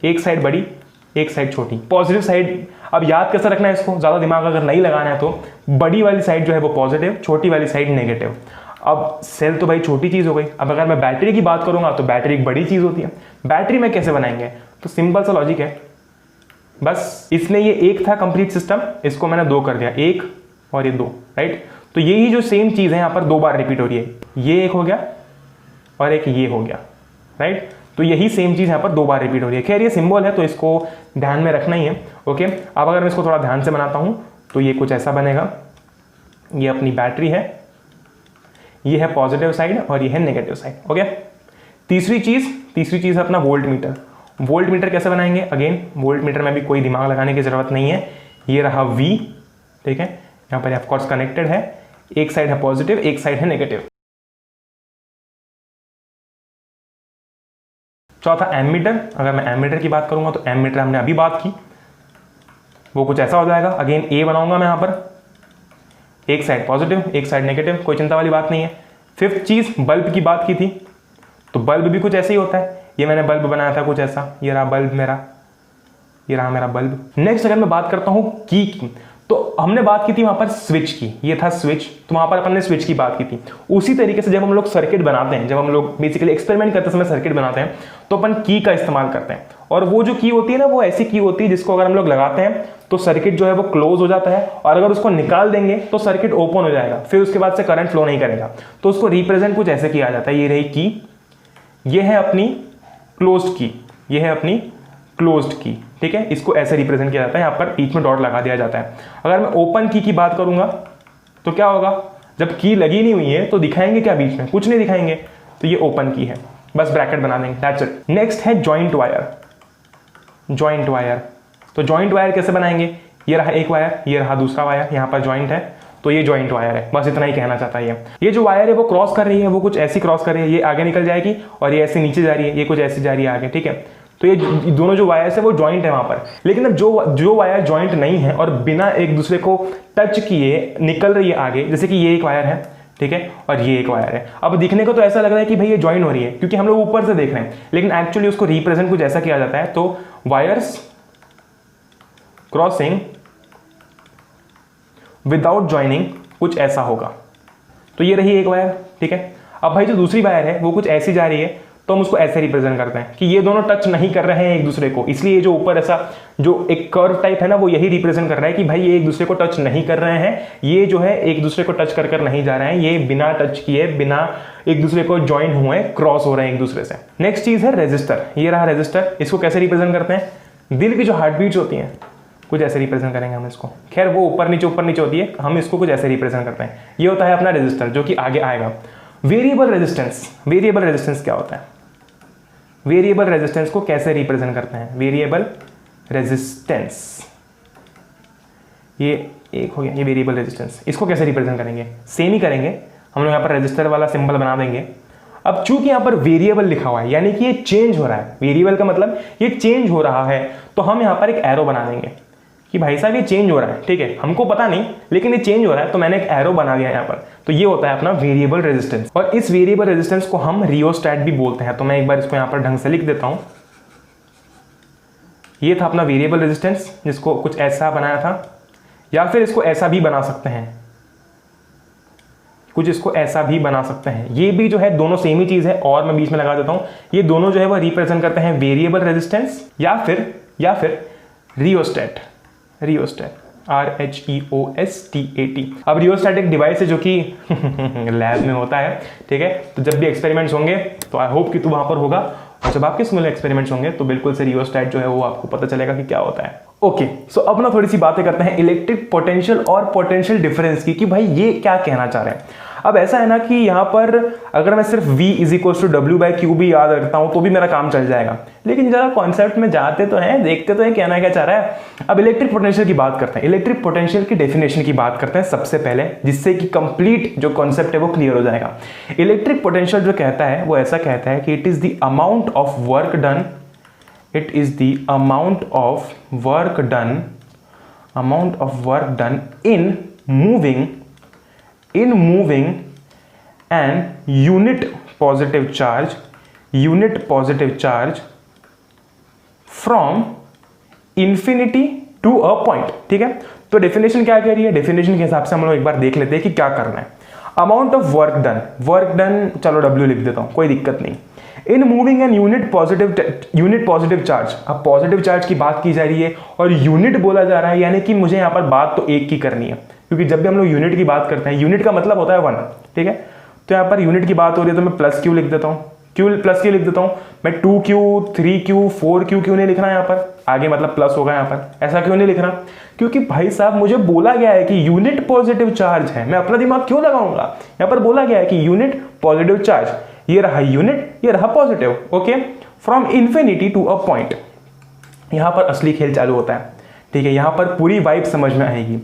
एक साइड बड़ी एक साइड छोटी, पॉजिटिव साइड। अब याद कैसे रखना है इसको, ज्यादा दिमाग अगर नहीं लगाना है तो बड़ी वाली साइड जो है वो पॉजिटिव, छोटी वाली साइड नेगेटिव। अब सेल तो भाई छोटी चीज हो गई। अब अगर मैं बैटरी की बात करूंगा तो बैटरी एक बड़ी चीज होती है। बैटरी में कैसे बनाएंगे, तो सिंपल सा लॉजिक है, बस इसने ये एक था कंप्लीट सिस्टम, इसको मैंने दो कर दिया, एक और ये दो, राइट। तो यही जो सेम चीज है यहाँ पर दो बार रिपीट हो रही है, ये एक हो गया और एक ये हो गया, राइट। तो यही सेम चीज यहाँ पर दो बार रिपीट हो रही है। खैर ये सिंबल है तो इसको ध्यान में रखना ही है, ओके। अब अगर मैं इसको थोड़ा ध्यान से बनाता हूं तो ये कुछ ऐसा बनेगा, ये अपनी बैटरी है, ये है पॉजिटिव साइड और ये है नेगेटिव साइड, ओके। तीसरी चीज है अपना वोल्ट मीटर। वोल्ट मीटर कैसे बनाएंगे, अगेन वोल्ट मीटर में भी कोई दिमाग लगाने की जरूरत नहीं है। ये रहा V, ठीक है, यहाँ पर ऑफ कोर्स कनेक्टेड है, एक साइड है पॉजिटिव एक साइड है नेगेटिव। चौथा एमीटर। अगर मैं एमीटर की बात करूंगा तो एमीटर हमने अभी बात की, वो कुछ ऐसा हो जाएगा। अगेन A बनाऊंगा मैं यहाँ पर, एक साइड पॉजिटिव एक साइड नेगेटिव, कोई चिंता वाली बात नहीं है। फिफ्थ चीज बल्ब की बात की थी, तो बल्ब भी कुछ ऐसे ही होता है। ये मैंने बल्ब बनाया था कुछ ऐसा, ये रहा बल्ब मेरा, ये रहा मेरा बल्ब। नेक्स्ट अगर मैं बात करता हूं की, तो हमने बात की थी वहां पर स्विच की, ये था स्विच, तो वहां पर अपन ने स्विच की बात की थी। उसी तरीके से जब हम लोग सर्किट बनाते हैं, जब हम लोग बेसिकली एक्सपेरिमेंट करते समय सर्किट बनाते हैं, तो अपन की का इस्तेमाल करते हैं। और वो जो की होती है ना, वो ऐसी की होती है जिसको अगर हम लोग लगाते हैं तो सर्किट जो है वो क्लोज हो जाता है, और अगर उसको निकाल देंगे तो सर्किट ओपन हो जाएगा, फिर उसके बाद से करंट फ्लो नहीं करेगा। तो उसको रिप्रेजेंट कुछ ऐसे किया जाता है। ये रही की, ये है अपनी क्लोज्ड की, ये है अपनी क्लोज्ड की, ठीक है। इसको ऐसे रिप्रेजेंट किया जाता है, यहाँ पर बीच में डॉट लगा दिया जाता है। अगर मैं ओपन की बात करूंगा तो क्या होगा, जब की लगी नहीं हुई है तो दिखाएंगे क्या बीच में, कुछ नहीं दिखाएंगे, तो ये ओपन की है, बस ब्रैकेट बना देंगे, दैट्स इट। नेक्स्ट है जॉइंट वायर। जॉइंट वायर, तो जॉइंट वायर कैसे बनाएंगे, ये रहा एक वायर, ये रहा दूसरा वायर, यहाँ पर जॉइंट है तो ये जॉइंट वायर है, बस इतना ही कहना चाहता है। ये जो वायर है वो क्रॉस कर रही है, वो कुछ ऐसी क्रॉस कर रही है, ये आगे निकल जाएगी और ये ऐसे नीचे जा रही है, ये कुछ ऐसी जा रही है आगे, ठीक है। तो ये दोनों जो वायर्स है वो जॉइंट है वहां पर। लेकिन अब जो वायर जॉइंट नहीं है और बिना एक दूसरे को टच किए निकल रही है आगे, जैसे कि ये एक वायर है, ठीक है, और ये एक वायर है। अब दिखने को तो ऐसा लग रहा है कि भाई ये ज्वाइन हो रही है क्योंकि हम लोग ऊपर से देख रहे हैं, लेकिन एक्चुअली उसको रिप्रेजेंट कुछ ऐसा किया जाता है। तो वायर्स क्रॉसिंग विदाउट ज्वाइनिंग कुछ ऐसा होगा। तो ये रही एक वायर, ठीक है। अब भाई जो दूसरी वायर है वो कुछ ऐसी जा रही है, तो हम उसको ऐसे रिप्रेजेंट करते हैं कि ये दोनों टच नहीं कर रहे हैं एक दूसरे को, इसलिए जो ऊपर ऐसा जो एक कर्व टाइप है ना, वो यही रिप्रेजेंट कर रहा है कि भाई ये एक दूसरे को टच नहीं कर रहे हैं, ये जो है एक दूसरे को टच कर नहीं जा रहे हैं, ये बिना टच किए, बिना एक दूसरे को ज्वाइन हुए क्रॉस हो रहे हैं एक दूसरे से। नेक्स्ट चीज है रेजिस्टर। ये रहा रेजिस्टर, इसको कैसे रिप्रेजेंट करते हैं, दिल की जो हार्ट बीट्स होती हैं कुछ ऐसे रिप्रेजेंट करेंगे हम इसको। खैर वो ऊपर नीचे होती है, हम इसको कुछ ऐसे रिप्रेजेंट करते हैं। ये होता है अपना रेजिस्टर जो कि आगे आएगा। वेरिएबल रेजिस्टेंस, वेरिएबल रेजिस्टेंस क्या होता है, वेरिएबल रेजिस्टेंस को कैसे रिप्रेजेंट करते हैं, वेरिएबल रेजिस्टेंस, ये एक हो गया, ये वेरिएबल रेजिस्टेंस, इसको कैसे रिप्रेजेंट करेंगे, सेम ही करेंगे, हम लोग यहाँ पर रेजिस्टर वाला सिंबल बना देंगे। अब चूंकि यहाँ पर वेरिएबल लिखा हुआ है यानी कि ये चेंज हो रहा है, वेरिएबल का मतलब ये चेंज हो रहा है, तो हम यहाँ पर एक एरो बना देंगे कि भाई साहब ये चेंज हो रहा है, ठीक है, हमको पता नहीं लेकिन ये चेंज हो रहा है, तो मैंने एक एरो बना दिया यहाँ पर। तो ये होता है अपना वेरिएबल रेजिस्टेंस, और इस वेरिएबल रेजिस्टेंस को हम रियोस्टैट भी बोलते हैं। तो मैं एक बार इसको यहाँ पर ढंग से लिख देता हूँ। ये था अपना वेरिएबल रेजिस्टेंस, जिसको कुछ ऐसा बनाया था, या फिर इसको ऐसा भी बना सकते हैं, कुछ इसको ऐसा भी बना सकते हैं। ये भी जो है दोनों सेम ही चीज है, और मैं बीच में लगा देता हूं, ये दोनों जो है वो रिप्रेजेंट करते हैं वेरिएबल रेजिस्टेंस या फिर रियोस्टैट, रियोस्टैट RHEOSTAT। अब रियोस्टैट एक डिवाइस है जो कि लैब में होता है, ठीक है। तो जब भी एक्सपेरिमेंट्स होंगे तो आई होप कि तू वहां पर होगा, और जब आपके स्कूल में एक्सपेरिमेंट्स होंगे तो बिल्कुल से रियोस्टैट जो है वो आपको पता चलेगा कि क्या होता है। ओके, सो अब ना थोड़ी सी बातें करते हैं इलेक्ट्रिक पोटेंशियल और पोटेंशियल डिफरेंस की, कि भाई ये क्या कहना चाह रहे हैं। अब ऐसा है ना कि यहाँ पर अगर मैं सिर्फ V = W/Q भी याद रखता हूँ तो भी मेरा काम चल जाएगा, लेकिन जरा कॉन्सेप्ट में जाते तो हैं, देखते तो हैं कहना क्या चाह रहा है। अब इलेक्ट्रिक पोटेंशियल की बात करते हैं, इलेक्ट्रिक पोटेंशियल की डेफिनेशन की बात करते हैं सबसे पहले, जिससे कि कंप्लीट जो कॉन्सेप्ट है वो क्लियर हो जाएगा। इलेक्ट्रिक पोटेंशियल जो कहता है वो ऐसा कहता है कि it is the amount of work done, it is the amount of work done in moving an unit positive charge from infinity to a point, ठीक है। तो डेफिनेशन क्या कह रही है, डेफिनेशन के हिसाब से हम लोग एक बार देख लेते हैं कि क्या करना है। अमाउंट ऑफ वर्क डन, चलो W लिख देता हूं, कोई दिक्कत नहीं। In moving an unit positive charge, अब पॉजिटिव चार्ज की बात की जा रही है और यूनिट बोला जा रहा है, यानी कि मुझे यहाँ पर बात तो एक की करनी है, क्योंकि जब भी हम लोग यूनिट की बात करते हैं, यूनिट का मतलब होता है 1, ठीक है। तो यहाँ पर यूनिट की बात हो रही है तो मैं +Q लिख देता हूँ, +Q लिख देता हूँ मैं। 2Q 3Q 4Q क्यों नहीं लिखना यहाँ पर, आगे मतलब प्लस होगा यहाँ पर, ऐसा क्यों नहीं लिखना, क्योंकि भाई साहब मुझे बोला गया है कि यूनिट पॉजिटिव चार्ज है, मैं अपना दिमाग क्यों लगाऊंगा। यहाँ पर बोला गया है कि यूनिट पॉजिटिव चार्ज, ये रहा यूनिट, ये रहा positive, okay, from infinity to a point. यहां पर असली खेल चालू होता है, ठीक है, यहां पर पूरी वाइब समझ में आएगी।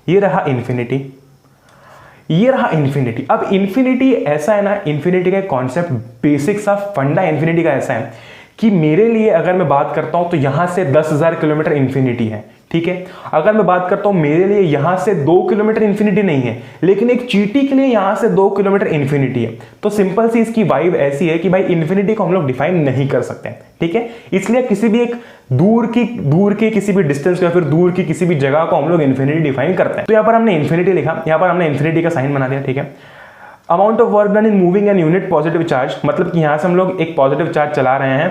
ये रहा इन्फिनिटी, ये रहा इन्फिनिटी। अब इन्फिनिटी ऐसा है ना, इन्फिनिटी का कॉन्सेप्ट, बेसिक सा फंडा इन्फिनिटी का ऐसा है कि मेरे लिए अगर मैं बात करता हूं तो यहां से 10,000 किलोमीटर इन्फिनिटी है, ठीक है। अगर मैं बात करता हूं मेरे लिए यहां से 2 किलोमीटर इन्फिनिटी नहीं है, लेकिन एक चींटी के लिए यहां से 2 किलोमीटर इन्फिनिटी है। तो सिंपल सी इसकी वाइब ऐसी है कि भाई इन्फिनिटी को हम लोग डिफाइन नहीं कर सकते, ठीक है। इसलिए किसी भी एक दूर की किसी भी डिस्टेंस या फिर दूर की किसी भी जगह को हम लोग इन्फिनिटी डिफाइन करते हैं। तो यहां पर हमने इन्फिनिटी लिखा, यहां पर हमने इन्फिनिटी का साइन बना दिया, ठीक है। Amount of work done in moving an unit positive charge, मतलब कि यहां से हम लोग एक पॉजिटिव चार्ज चला रहे हैं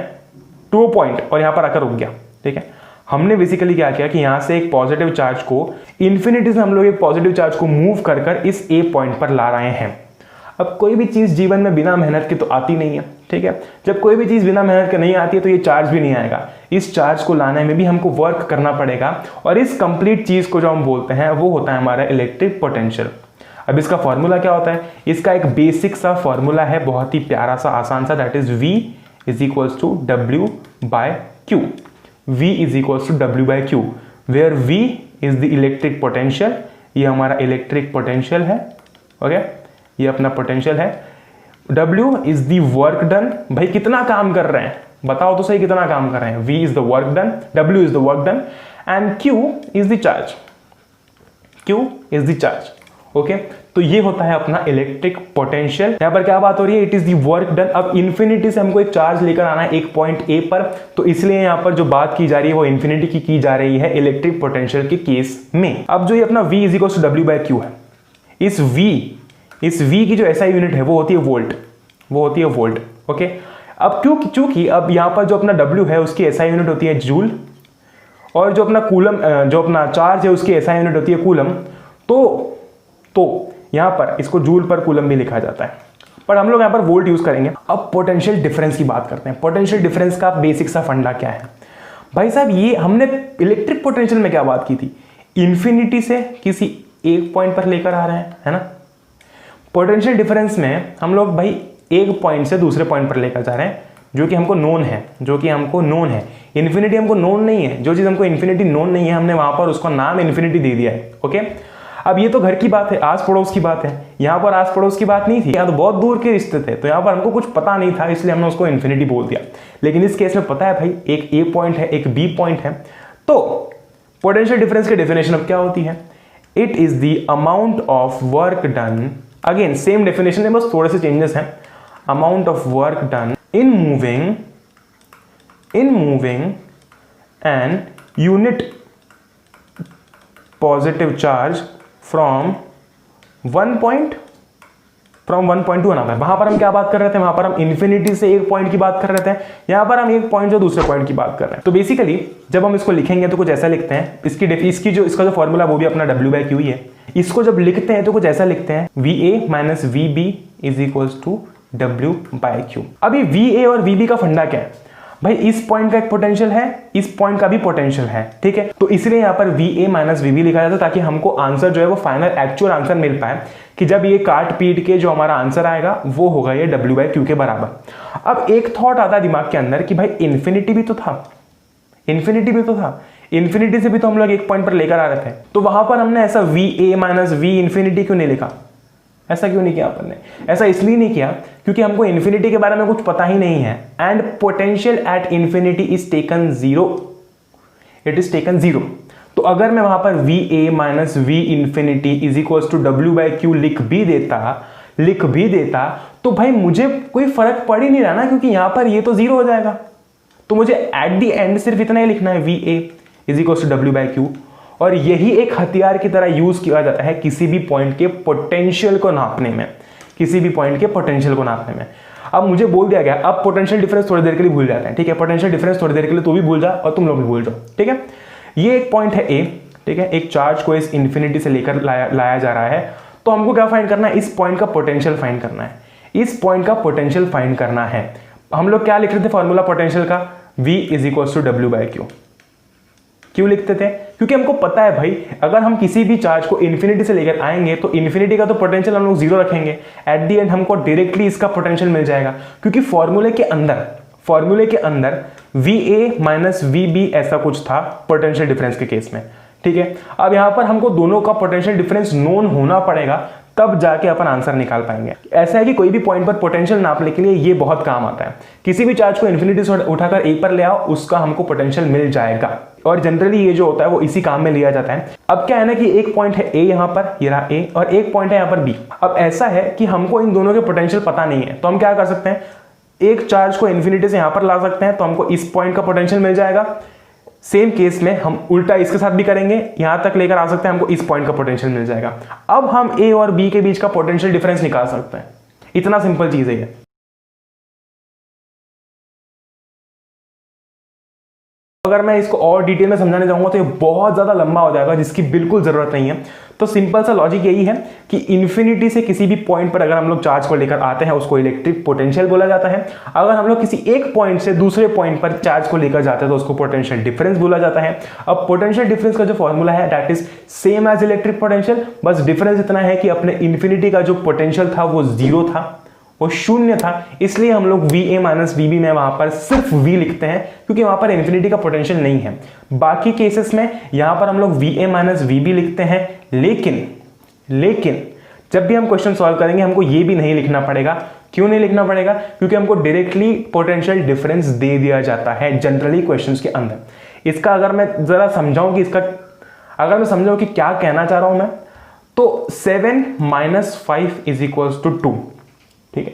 टू पॉइंट और यहां पर आकर रुक गया, ठीक है। हमने बेसिकली क्या किया कि यहां से एक पॉजिटिव चार्ज को इन्फिनिटी से हम लोग एक पॉजिटिव चार्ज को मूव कर इस A पॉइंट पर ला रहे हैं। अब कोई भी चीज जीवन में बिना मेहनत के तो आती नहीं है, ठीक है। जब कोई भी चीज़ बिना मेहनत के नहीं आती है तो ये चार्ज भी नहीं आएगा। इस चार्ज को लाने में भी हमको वर्क करना पड़ेगा और इस कंप्लीट चीज़ को जो हम बोलते हैं वो होता है हमारा इलेक्ट्रिक पोटेंशियल। अब इसका फॉर्मूला क्या होता है? इसका एक बेसिक सा फॉर्मूला है, बहुत ही प्यारा सा आसान सा, that is V is equals to W by Q। V is equals to W by Q, where V is the electric potential. ये हमारा इलेक्ट्रिक पोटेंशियल है, ओके, ये अपना पोटेंशियल है। W is the work done, भाई कितना काम कर रहे हैं बताओ तो सही, कितना काम कर रहे हैं। V is the work done, W is the work done and Q is the charge, Q is the charge, okay. तो ये होता है अपना इलेक्ट्रिक पोटेंशियल। यहां पर क्या बात हो रही है? It is the work done. अब इन्फिनिटी से हमको एक चार्ज लेकर आना है एक पॉइंट ए पर, तो इसलिए यहां पर जो बात की जा रही है वो इन्फिनिटी की जा रही है इलेक्ट्रिक पोटेंशियल के केस में। अब जो ये अपना V is equal to W by Q है, इस V की जो SI यूनिट है वो होती है वोल्ट, वो होती है वोल्ट, ओके। अब चूंकि अब यहां पर जो अपना W है उसकी SI यूनिट होती है जूल, और जो अपना कूलम, जो अपना चार्ज है उसकी SI यूनिट होती है कूलम, तो यहां पर इसको जूल पर कूलम भी लिखा जाता है, पर हम लोग यहां पर वोल्ट यूज करेंगे। अब पोटेंशियल डिफरेंस की बात करते हैं। पोटेंशियल डिफरेंस का बेसिक सा फंडा क्या है भाई साहब? ये हमने इलेक्ट्रिक पोटेंशियल में क्या बात की थी? इन्फिनिटी से किसी एक पॉइंट पर लेकर आ रहे हैं, है ना। पोटेंशियल डिफरेंस में हम लोग भाई एक पॉइंट से दूसरे पॉइंट पर लेकर जा रहे हैं, जो कि हमको नोन है, जो कि हमको नोन है। इन्फिनिटी हमको नोन नहीं है, जो चीज हमको इन्फिनिटी नोन नहीं है हमने वहां पर उसका नाम इन्फिनिटी दे दिया है, ओके। अब ये तो घर की बात है, आस पड़ोस की बात है, यहाँ पर आस पड़ोस की बात नहीं थी, यहाँ तो बहुत दूर के रिश्ते थे, तो यहाँ पर हमको कुछ पता नहीं था इसलिए हमने उसको इन्फिनिटी बोल दिया। लेकिन इस केस में पता है भाई, एक ए पॉइंट है एक बी पॉइंट है। तो पोटेंशियल डिफरेंस की डेफिनेशन अब क्या होती है? It is the amount of work done, again same definition है, बस थोड़े से चेंजेस हैं। Amount of work done in moving an unit positive charge from one point to another. वहां पर हम क्या बात कर रहे थे? वहां पर हम इन्फिनिटी से एक पॉइंट की बात कर रहे थे, यहां पर हम एक पॉइंट जो दूसरे पॉइंट की बात कर रहे हैं। तो बेसिकली जब हम इसको लिखेंगे तो कुछ ऐसा लिखते हैं, इसका जो फॉर्मूला वो भी अपना W बाय Q ही है। इसको जब लिखते हैं तो कुछ ऐसा लिखते हैं, VA minus VB is equals to W by Q। अभी VA और VB का फंडा क्या है भाई? इस पॉइंट का एक पोटेंशियल है, इस पॉइंट का भी पोटेंशियल है, ठीक है। तो इसलिए यहां पर VA माइनस VB लिखा जाता है ताकि हमको आंसर जो है वो फाइनल एक्चुअल आंसर मिल पाए, कि जब ये काट पीट के जो हमारा आंसर आएगा वो होगा ये W बाय Q के बराबर। अब एक थॉट आता है दिमाग के अंदर कि भाई इन्फिनिटी भी तो था, इन्फिनिटी से भी तो हम लोग एक पॉइंट पर लेकर आ रहे थे, तो वहां पर हमने ऐसा VA माइनस V इन्फिनिटी क्यों नहीं लिखा? ऐसा क्यों नहीं किया अपन ने? ऐसा इसलिए नहीं किया क्योंकि हमको इन्फिनिटी के बारे में कुछ पता ही नहीं है। And potential at infinity is taken zero, it is taken zero. तो अगर मैं वहां पर VA minus V infinity is equals to W by Q लिख भी देता तो भाई मुझे कोई फर्क पड़ ही नहीं रहा ना, क्योंकि यहां पर ये तो जीरो हो जाएगा। तो मुझे एट द एंड सिर्फ इतना ही लिखना है, VA is equals to W by Q। और यही एक हथियार की तरह यूज किया जाता है किसी भी पॉइंट के पोटेंशियल को नापने में, अब मुझे बोल दिया गया, अब पोटेंशियल डिफरेंस थोड़ी देर के लिए भूल जाते हैं, ठीक है। पोटेंशियल डिफरेंस थोड़ी देर के लिए तो भी भूल जा और तुम लोग भी भूल जाओ, ठीक है। ये एक पॉइंट है A, ठीक है। एक चार्ज को इस इन्फिनिटी से लेकर लाया जा रहा है, तो हमको क्या फाइंड करना है? इस पॉइंट का पोटेंशियल फाइंड करना है। हम लोग क्या लिख रहे थे फॉर्मूला पोटेंशियल का? V is equals to W by Q। क्यों लिखते थे? क्योंकि हमको पता है भाई, अगर हम किसी भी चार्ज को इन्फिनिटी से लेकर आएंगे तो इन्फिनिटी का तो पोटेंशियल हम लोग जीरो रखेंगे, एट दी एंड हमको डायरेक्टली इसका पोटेंशियल मिल जाएगा, क्योंकि फॉर्मूले के अंदर VA माइनस VB ऐसा कुछ था पोटेंशियल डिफरेंस के केस में, ठीक है। अब यहां पर हमको दोनों का पोटेंशियल डिफरेंस नोन होना पड़ेगा, तब जाके अपन आंसर निकाल पाएंगे। ऐसा है कि कोई भी पॉइंट पर पोटेंशियल नापने के लिए ये बहुत काम आता है। किसी भी चार्ज को इन्फिनिटी से उठाकर ए पर ले आओ, उसका हमको पोटेंशियल मिल जाएगा, और जनरली ये जो होता है वो इसी काम में लिया जाता है। अब क्या है ना कि एक पॉइंट है ए, यहाँ पर ये रहा ए, और एक पॉइंट है यहाँ पर बी। अब ऐसा है कि हमको इन दोनों के पोटेंशियल पता नहीं है, तो हम क्या कर सकते हैं? एक चार्ज को इन्फिनिटी से यहाँ पर ला सकते हैं, तो हमको इस पॉइंट का पोटेंशियल मिल जाएगा। सेम केस में हम उल्टा इसके साथ भी करेंगे, यहां तक लेकर आ सकते हैं, हमको इस पॉइंट का पोटेंशियल मिल जाएगा। अब हम ए और बी के बीच का पोटेंशियल डिफरेंस निकाल सकते हैं। इतना सिंपल चीज है ये। अगर मैं इसको और डिटेल में समझाने जाऊंगा तो ये बहुत ज़्यादा लंबा हो जाएगा, जिसकी बिल्कुल ज़रूरत नहीं है। तो सिंपल सा लॉजिक यही है कि इन्फिनिटी से किसी भी पॉइंट पर अगर हम लोग चार्ज को लेकर आते हैं उसको इलेक्ट्रिक पोटेंशियल बोला जाता है। अगर हम लोग किसी एक पॉइंट से दूसरे पॉइंट पर चार्ज को लेकर जाते हैं तो उसको पोटेंशियल डिफरेंस बोला जाता है। अब पोटेंशियल डिफरेंस का जो फॉर्मूला है that is same as electric potential, बस डिफरेंस इतना है कि अपने इन्फिनिटी का जो पोटेंशियल था वो जीरो था, वो शून्य था, इसलिए हम लोग VA माइनस VB में वहां पर सिर्फ V लिखते हैं क्योंकि वहां पर इन्फिनिटी का पोटेंशियल नहीं है। बाकी केसेस में यहां पर हम लोग VA माइनस VB लिखते हैं, लेकिन जब भी हम क्वेश्चन सॉल्व करेंगे हमको ये भी नहीं लिखना पड़ेगा। क्यों नहीं लिखना पड़ेगा? क्योंकि हमको डायरेक्टली पोटेंशियल डिफरेंस दे दिया जाता है जनरली क्वेश्चंस के अंदर। इसका अगर मैं जरा समझाऊं कि अगर मैं समझाऊं कि क्या कहना चाह रहा हूं मैं, तो 7 - 5 = 2। ठीक है,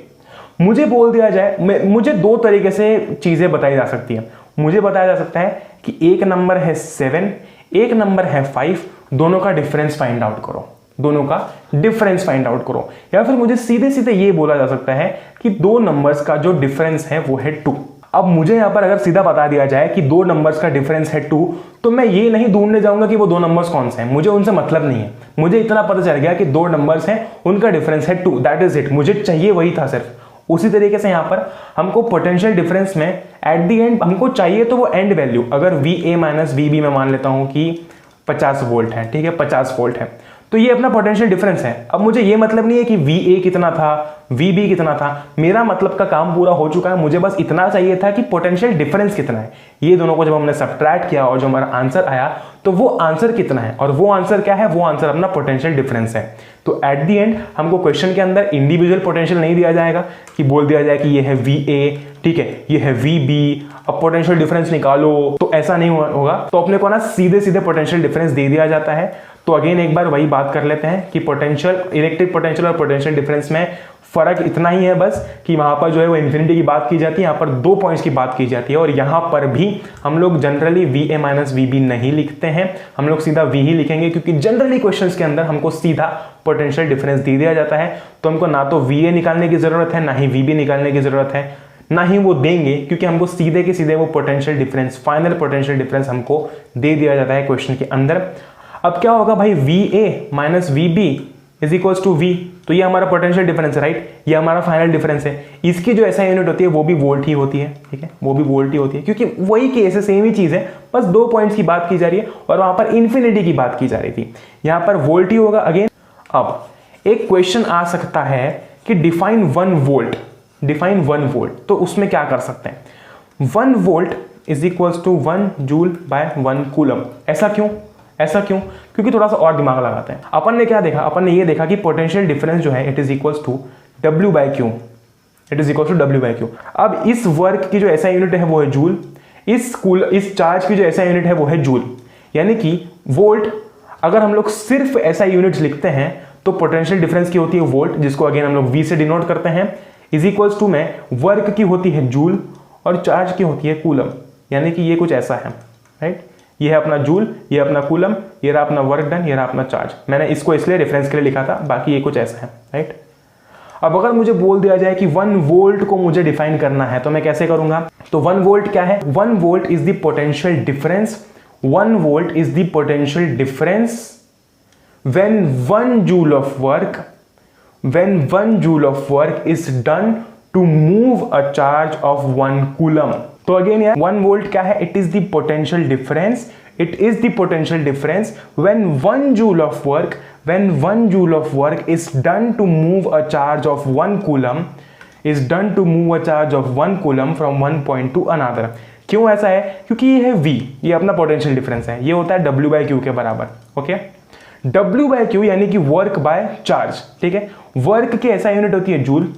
मुझे बोल दिया जाए, मुझे दो तरीके से चीजें बताई जा सकती है। मुझे बताया जा सकता है कि एक नंबर है 7, एक नंबर है 5, दोनों का डिफरेंस फाइंड आउट करो, या फिर मुझे सीधे सीधे ये बोला जा सकता है कि दो नंबर्स का जो डिफरेंस है वो है 2। अब मुझे यहां पर अगर सीधा बता दिया जाए कि दो नंबर्स का डिफरेंस है 2, तो मैं ये नहीं ढूंढने जाऊंगा कि वो दो नंबर्स कौन से हैं, मुझे उनसे मतलब नहीं है। मुझे इतना पता चल गया कि दो नंबर्स हैं, उनका डिफरेंस है 2, दैट इज इट। मुझे चाहिए वही था सिर्फ। उसी तरीके से यहां पर हमको पोटेंशियल डिफरेंस में एट द एंड हमको चाहिए तो वो एंड वैल्यू, अगर VA माइनस VB में मान लेता हूं कि 50 वोल्ट है, ठीक है, 50 वोल्ट है, तो ये अपना पोटेंशियल डिफरेंस है। अब मुझे ये मतलब नहीं है कि VA कितना था, VB कितना था, मेरा मतलब का काम पूरा हो चुका है। मुझे बस इतना चाहिए था कि पोटेंशियल डिफरेंस कितना है। ये दोनों को जब हमने सब्ट्रैक्ट किया और जो हमारा आंसर आया तो वो आंसर कितना है, और वो आंसर क्या है, वो आंसर अपना पोटेंशियल डिफरेंस है। तो एट द एंड हमको क्वेश्चन के अंदर इंडिविजुअल पोटेंशियल नहीं दिया जाएगा कि बोल दिया जाए कि ये है VA, ठीक है, ये है VB, अब पोटेंशियल डिफरेंस निकालो, तो ऐसा नहीं होगा। तो अपने को ना सीधे सीधे पोटेंशियल डिफरेंस दे दिया जाता है। तो अगेन एक बार वही बात कर लेते हैं कि पोटेंशियल, इलेक्ट्रिक पोटेंशियल और पोटेंशियल डिफरेंस में फर्क इतना ही है बस कि वहां पर जो है वो इन्फिनिटी की बात की जाती है, यहाँ पर 2 पॉइंट्स की बात की जाती है। और यहाँ पर भी हम लोग जनरली VA माइनस VB नहीं लिखते हैं, हम लोग सीधा V ही लिखेंगे, क्योंकि जनरली क्वेश्चंस के अंदर हमको सीधा पोटेंशियल डिफरेंस दे दिया जाता है। तो हमको ना तो VA निकालने की जरूरत है, ना ही VB निकालने की जरूरत है, ना ही वो देंगे, क्योंकि हमको सीधे के सीधे वो potential difference, final potential difference हमको दे दिया जाता है क्वेश्चन के अंदर। अब क्या होगा भाई, VA माइनस VB = V, तो ये हमारा पोटेंशियल डिफरेंस है, राइट, ये हमारा फाइनल डिफरेंस है। इसकी जो ऐसा यूनिट होती है वो भी वोल्ट ही होती है, ठीक है, वो भी वोल्ट ही होती है, क्योंकि वही केस है, सेम ही चीज है, बस 2 पॉइंट्स की बात की जा रही है और वहां पर इन्फिनिटी की बात की जा रही थी, यहाँ पर वोल्ट ही होगा अगेन। अब एक क्वेश्चन आ सकता है कि डिफाइन 1 वोल्ट, तो उसमें क्या कर सकते हैं? 1 वोल्ट = 1 जूल बाय 1 कूलम। ऐसा क्यों? क्योंकि थोड़ा सा और दिमाग लगाते हैं। अपन ने क्या देखा, अपन ने ये देखा कि पोटेंशियल डिफरेंस जो है it is equals to W/Q। अब इस वर्क की जो ऐसा यूनिट है वो है जूल, इस चार्ज की जो ऐसा यूनिट है वो है जूल, यानी कि वोल्ट। अगर हम लोग सिर्फ ऐसा यूनिट्स लिखते हैं तो पोटेंशियल डिफरेंस की होती है वोल्ट, जिसको अगेन हम लोग V से डिनोट करते हैं, = में वर्क की होती है जूल और चार्ज की होती है कूलम, यानी कि ये कुछ ऐसा है, राइट। ये है अपना जूल, ये अपना कूलम, ये रहा अपना वर्क डन, ये रहा अपना चार्ज। मैंने इसको इसलिए रेफरेंस के लिए लिखा था, बाकी ये कुछ ऐसा है, राइट। अब अगर मुझे बोल दिया जाए कि 1 वोल्ट को मुझे डिफाइन करना है तो मैं कैसे करूंगा? तो 1 वोल्ट क्या है? 1 volt is the potential difference, 1 volt is the potential difference when 1 joule of work is done to move a charge of 1 coulomb। तो अगेन यार 1 वोल्ट क्या है? It is the potential difference when 1 joule of work is done to move a charge of 1 coulomb from one point to another। क्यों ऐसा है? क्योंकि ये है V, ये अपना पोटेंशियल डिफरेंस है, ये होता है W/Q के बराबर, ओके। W/Q यानी कि वर्क बाय चार्ज, ठीक है। वर्क की ऐसा यूनिट होती है जूल,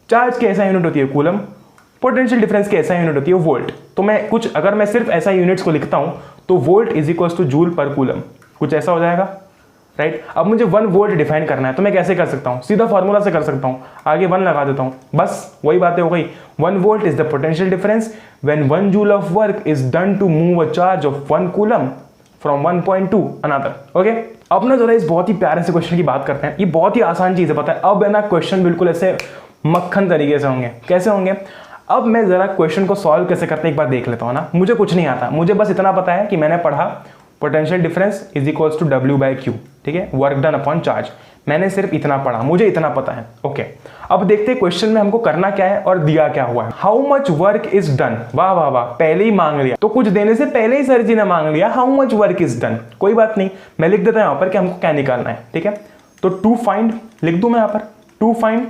चार्ज की ऐसा यूनिट होती है कूलम, पोटेंशियल डिफरेंस की ऐसा यूनिट होती है वोल्ट। तो अगर मैं सिर्फ ऐसा यूनिट्स को लिखता हूं तो वोल्ट = जूल पर कूलम, कुछ ऐसा हो जाएगा, राइट। अब मुझे 1 वोल्ट डिफाइन करना है तो मैं कैसे कर सकता हूं? सीधा फॉर्मूला से कर सकता हूं, आगे 1 लगा देता हूं, बस वही बातें हो गई। 1 volt is the potential difference when 1 joule of work is done to move a charge of 1 coulomb from one point to another, okay. अब ना जरा इस बहुत ही प्यारे से क्वेश्चन की बात करते हैं। ये बहुत ही आसान चीज है, पता है। अब है ना क्वेश्चन बिल्कुल ऐसे मक्खन तरीके से होंगे। कैसे होंगे? अब मैं ज़रा क्वेश्चन को सॉल्व कैसे करते हैं एक बार देख लेता हूँ ना। मुझे कुछ नहीं आता, मुझे बस इतना पता है कि मैंने पढ़ा potential difference is equals to W/Q, ठीक है, वर्क डन अपॉन चार्ज। मैंने सिर्फ इतना पढ़ा, मुझे इतना पता है। ओके, अब देखते हैं क्वेश्चन में हमको करना क्या है और दिया क्या हुआ है। How much work is done, वाह वाह वाह, पहले ही मांग लिया, तो कुछ देने से पहले ही सर जी ने मांग लिया how much work is done. कोई बात नहीं, मैं लिख देता हूं यहाँ पर कि हमको क्या निकालना है, ठीक है। तो टू फाइंड लिख दूं मैं यहाँ पर, to find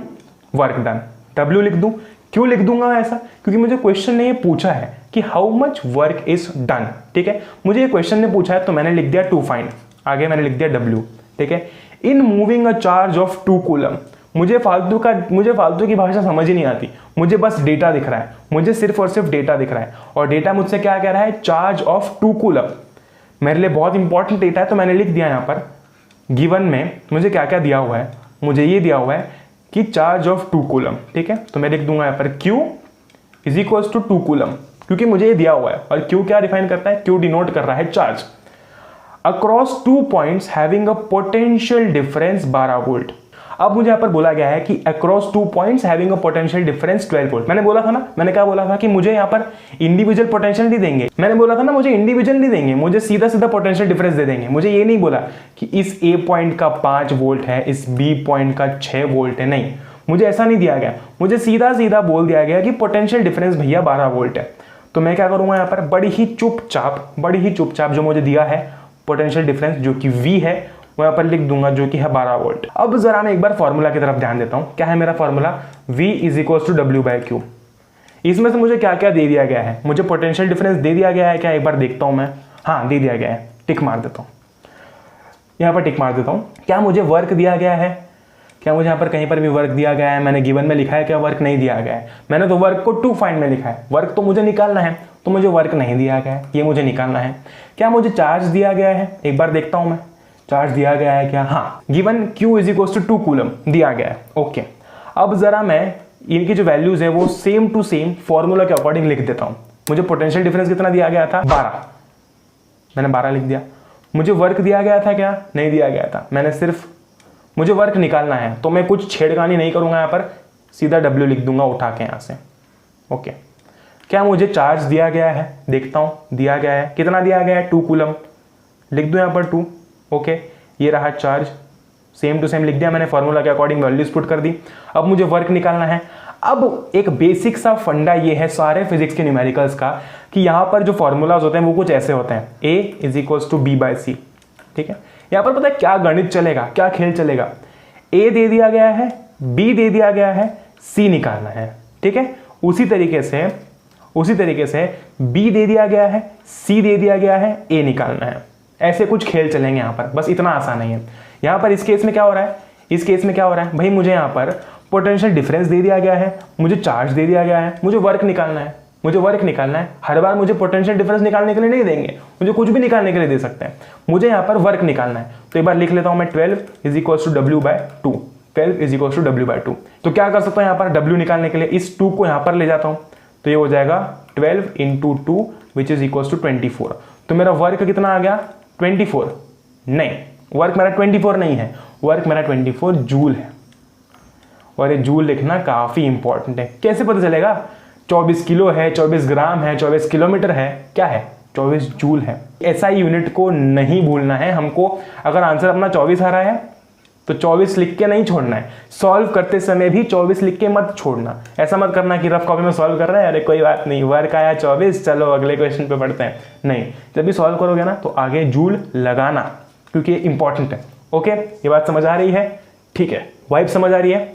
work done, W लिख दूं। क्यों लिख दूंगा मैं ऐसा, क्योंकि मुझे क्वेश्चन ने ये पूछा है कि how much work is done, ठीक है। मुझे ये क्वेश्चन ने पूछा है तो मैंने लिख दिया टू फाइंड, आगे मैंने लिख दिया W, ठीक है। In moving a charge of 2 coulomb, मुझे फालतू की भाषा समझ ही नहीं आती, मुझे बस डेटा दिख रहा है, मुझे सिर्फ और सिर्फ डेटा दिख रहा है, और डेटा मुझसे क्या कह रहा है, चार्ज ऑफ 2 कूलम। मेरे लिए बहुत इंपॉर्टेंट डेटा है, तो मैंने लिख दिया यहाँ पर गिवन में मुझे क्या क्या दिया हुआ है। मुझे ये दिया हुआ है कि चार्ज ऑफ 2 कूलम, ठीक है। तो मैं लिख दूंगा यहाँ पर Q is equals to 2 coulomb, क्योंकि मुझे ये दिया हुआ है। और Q क्या डिफाइन करता है, Q डिनोट कर रहा है charge across 2 points having a potential difference 12 volt. अब मुझे यहाँ पर बोला गया है कि across 2 points having a potential difference 12 volt. मैंने बोला था ना, मैंने क्या बोला था कि मुझे यहाँ पर इंडिविजुअल पोटेंशियल नहीं देंगे। मैंने बोला था ना, मुझे इंडिविजुअल नहीं देंगे, मुझे सीधा सीधा पोटेंशियल डिफरेंस दे देंगे। मुझे ये नहीं बोला कि इस A पॉइंट का 5 वोल्ट है, इस B पॉइंट का 6 वोल्ट है, नहीं, मुझे ऐसा नहीं दिया गया। मुझे सीधा सीधा बोल दिया गया कि पोटेंशियल डिफरेंस भैया 12 वोल्ट है। तो मैं क्या करूँगा यहाँ पर, बड़ी ही चुपचाप जो मुझे दिया है पोटेंशियल डिफरेंस जो कि V है, वो यहाँ पर लिख दूंगा जो कि है 12 वोल्ट। अब जरा मैं एक बार फॉर्मूला की तरफ ध्यान देता हूँ। क्या है मेरा फॉर्मूला, V is equals to W/Q। इसमें से मुझे क्या क्या दे दिया गया है, मुझे पोटेंशियल डिफरेंस दे दिया गया है क्या, एक बार देखता हूँ मैं। हाँ, दे दिया गया है, टिक मार देता हूँ, यहाँ पर टिक मार देता हूँ। क्या मुझे वर्क दिया गया है, क्या मुझे यहाँ पर कहीं पर भी वर्क दिया गया है, मैंने गिवन में लिखा है क्या वर्क नहीं दिया गया है। मैंने तो वर्क को टू फाइंड में लिखा है, वर्क तो मुझे निकालना है, तो मुझे वर्क नहीं दिया गया है, ये मुझे निकालना है। क्या मुझे चार्ज दिया गया है, एक बार देखता हूँ मैं, चार्ज दिया गया है क्या, हाँ, given Q is equals to 2 coulomb दिया गया है। ओके, अब जरा मैं इनकी जो वैल्यूज है वो सेम टू सेम फॉर्मूला के अकॉर्डिंग लिख देता हूँ। मुझे पोटेंशियल डिफरेंस कितना दिया गया था, 12, मैंने 12 लिख दिया। मुझे वर्क दिया गया था क्या, नहीं दिया गया था, मैंने सिर्फ, मुझे वर्क निकालना है तो मैं कुछ छेड़खानी नहीं करूंगा, यहाँ पर सीधा W लिख दूंगा उठा के यहाँ से। ओके, क्या मुझे चार्ज दिया गया है, देखता हूँ, दिया गया है, कितना दिया गया है, 2 कूलम, लिख दूँ यहाँ पर 2। ओके, ये रहा चार्ज, सेम टू सेम लिख दिया मैंने, फॉर्मूला के अकॉर्डिंग वैल्यूज पुट कर दी। अब मुझे वर्क निकालना है। अब एक बेसिक सा फंडा ये है सारे फिजिक्स के न्यूमेरिकल्स का कि यहाँ पर जो फॉर्मूलाज होते हैं वो कुछ ऐसे होते हैं, A is equals to B/C, ठीक है। यहाँ पर पता है क्या गणित चलेगा, क्या खेल चलेगा, A दे दिया गया है, B दे दिया गया है, C निकालना है, ठीक है। उसी तरीके से B दे दिया गया है, C दे दिया गया है, A निकालना है। ऐसे कुछ खेल चलेंगे यहाँ पर, बस इतना आसान नहीं है। यहाँ पर इस केस में क्या हो रहा है, इस केस में क्या हो रहा है भाई, मुझे यहाँ पर पोटेंशियल डिफरेंस दे दिया गया है, मुझे चार्ज दे दिया गया है, मुझे वर्क निकालना है, हर बार मुझे पोटेंशियल डिफरेंस निकालने के लिए नहीं देंगे, मुझे कुछ भी निकालने के लिए दे सकते हैं, मुझे यहाँ पर वर्क निकालना है। तो एक बार लिख लेता हूँ मैं 12 is equals to W/2, 12 is equals to W/2। तो क्या कर सकता हूँ यहाँ पर W निकालने के लिए, इस 2 को यहाँ पर ले जाता हूँ, तो ये हो जाएगा 12 into 2 which is equals to 24। तो मेरा वर्क कितना आ गया, 24, नहीं, वर्क मेरा 24 नहीं है, वर्क मेरा 24 जूल है। और ये जूल लिखना काफ़ी इंपॉर्टेंट है। कैसे पता चलेगा, 24 किलो है, 24 ग्राम है, 24 किलोमीटर है, क्या है, 24 जूल है। ऐसा यूनिट को नहीं भूलना है हमको। अगर आंसर अपना 24 आ रहा है तो 24 लिख के नहीं छोड़ना है, सॉल्व करते समय भी 24 लिख के मत छोड़ना। ऐसा मत करना कि रफ कॉपी में सॉल्व कर रहे हैं, अरे कोई बात नहीं, वर्क आया 24, चलो अगले क्वेश्चन पे पढ़ते हैं। नहीं, जब भी सॉल्व करोगे ना तो आगे जूल लगाना, क्योंकि ये इंपॉर्टेंट है। ओके, ये बात समझ आ रही है, ठीक है, वाइब समझ आ रही है।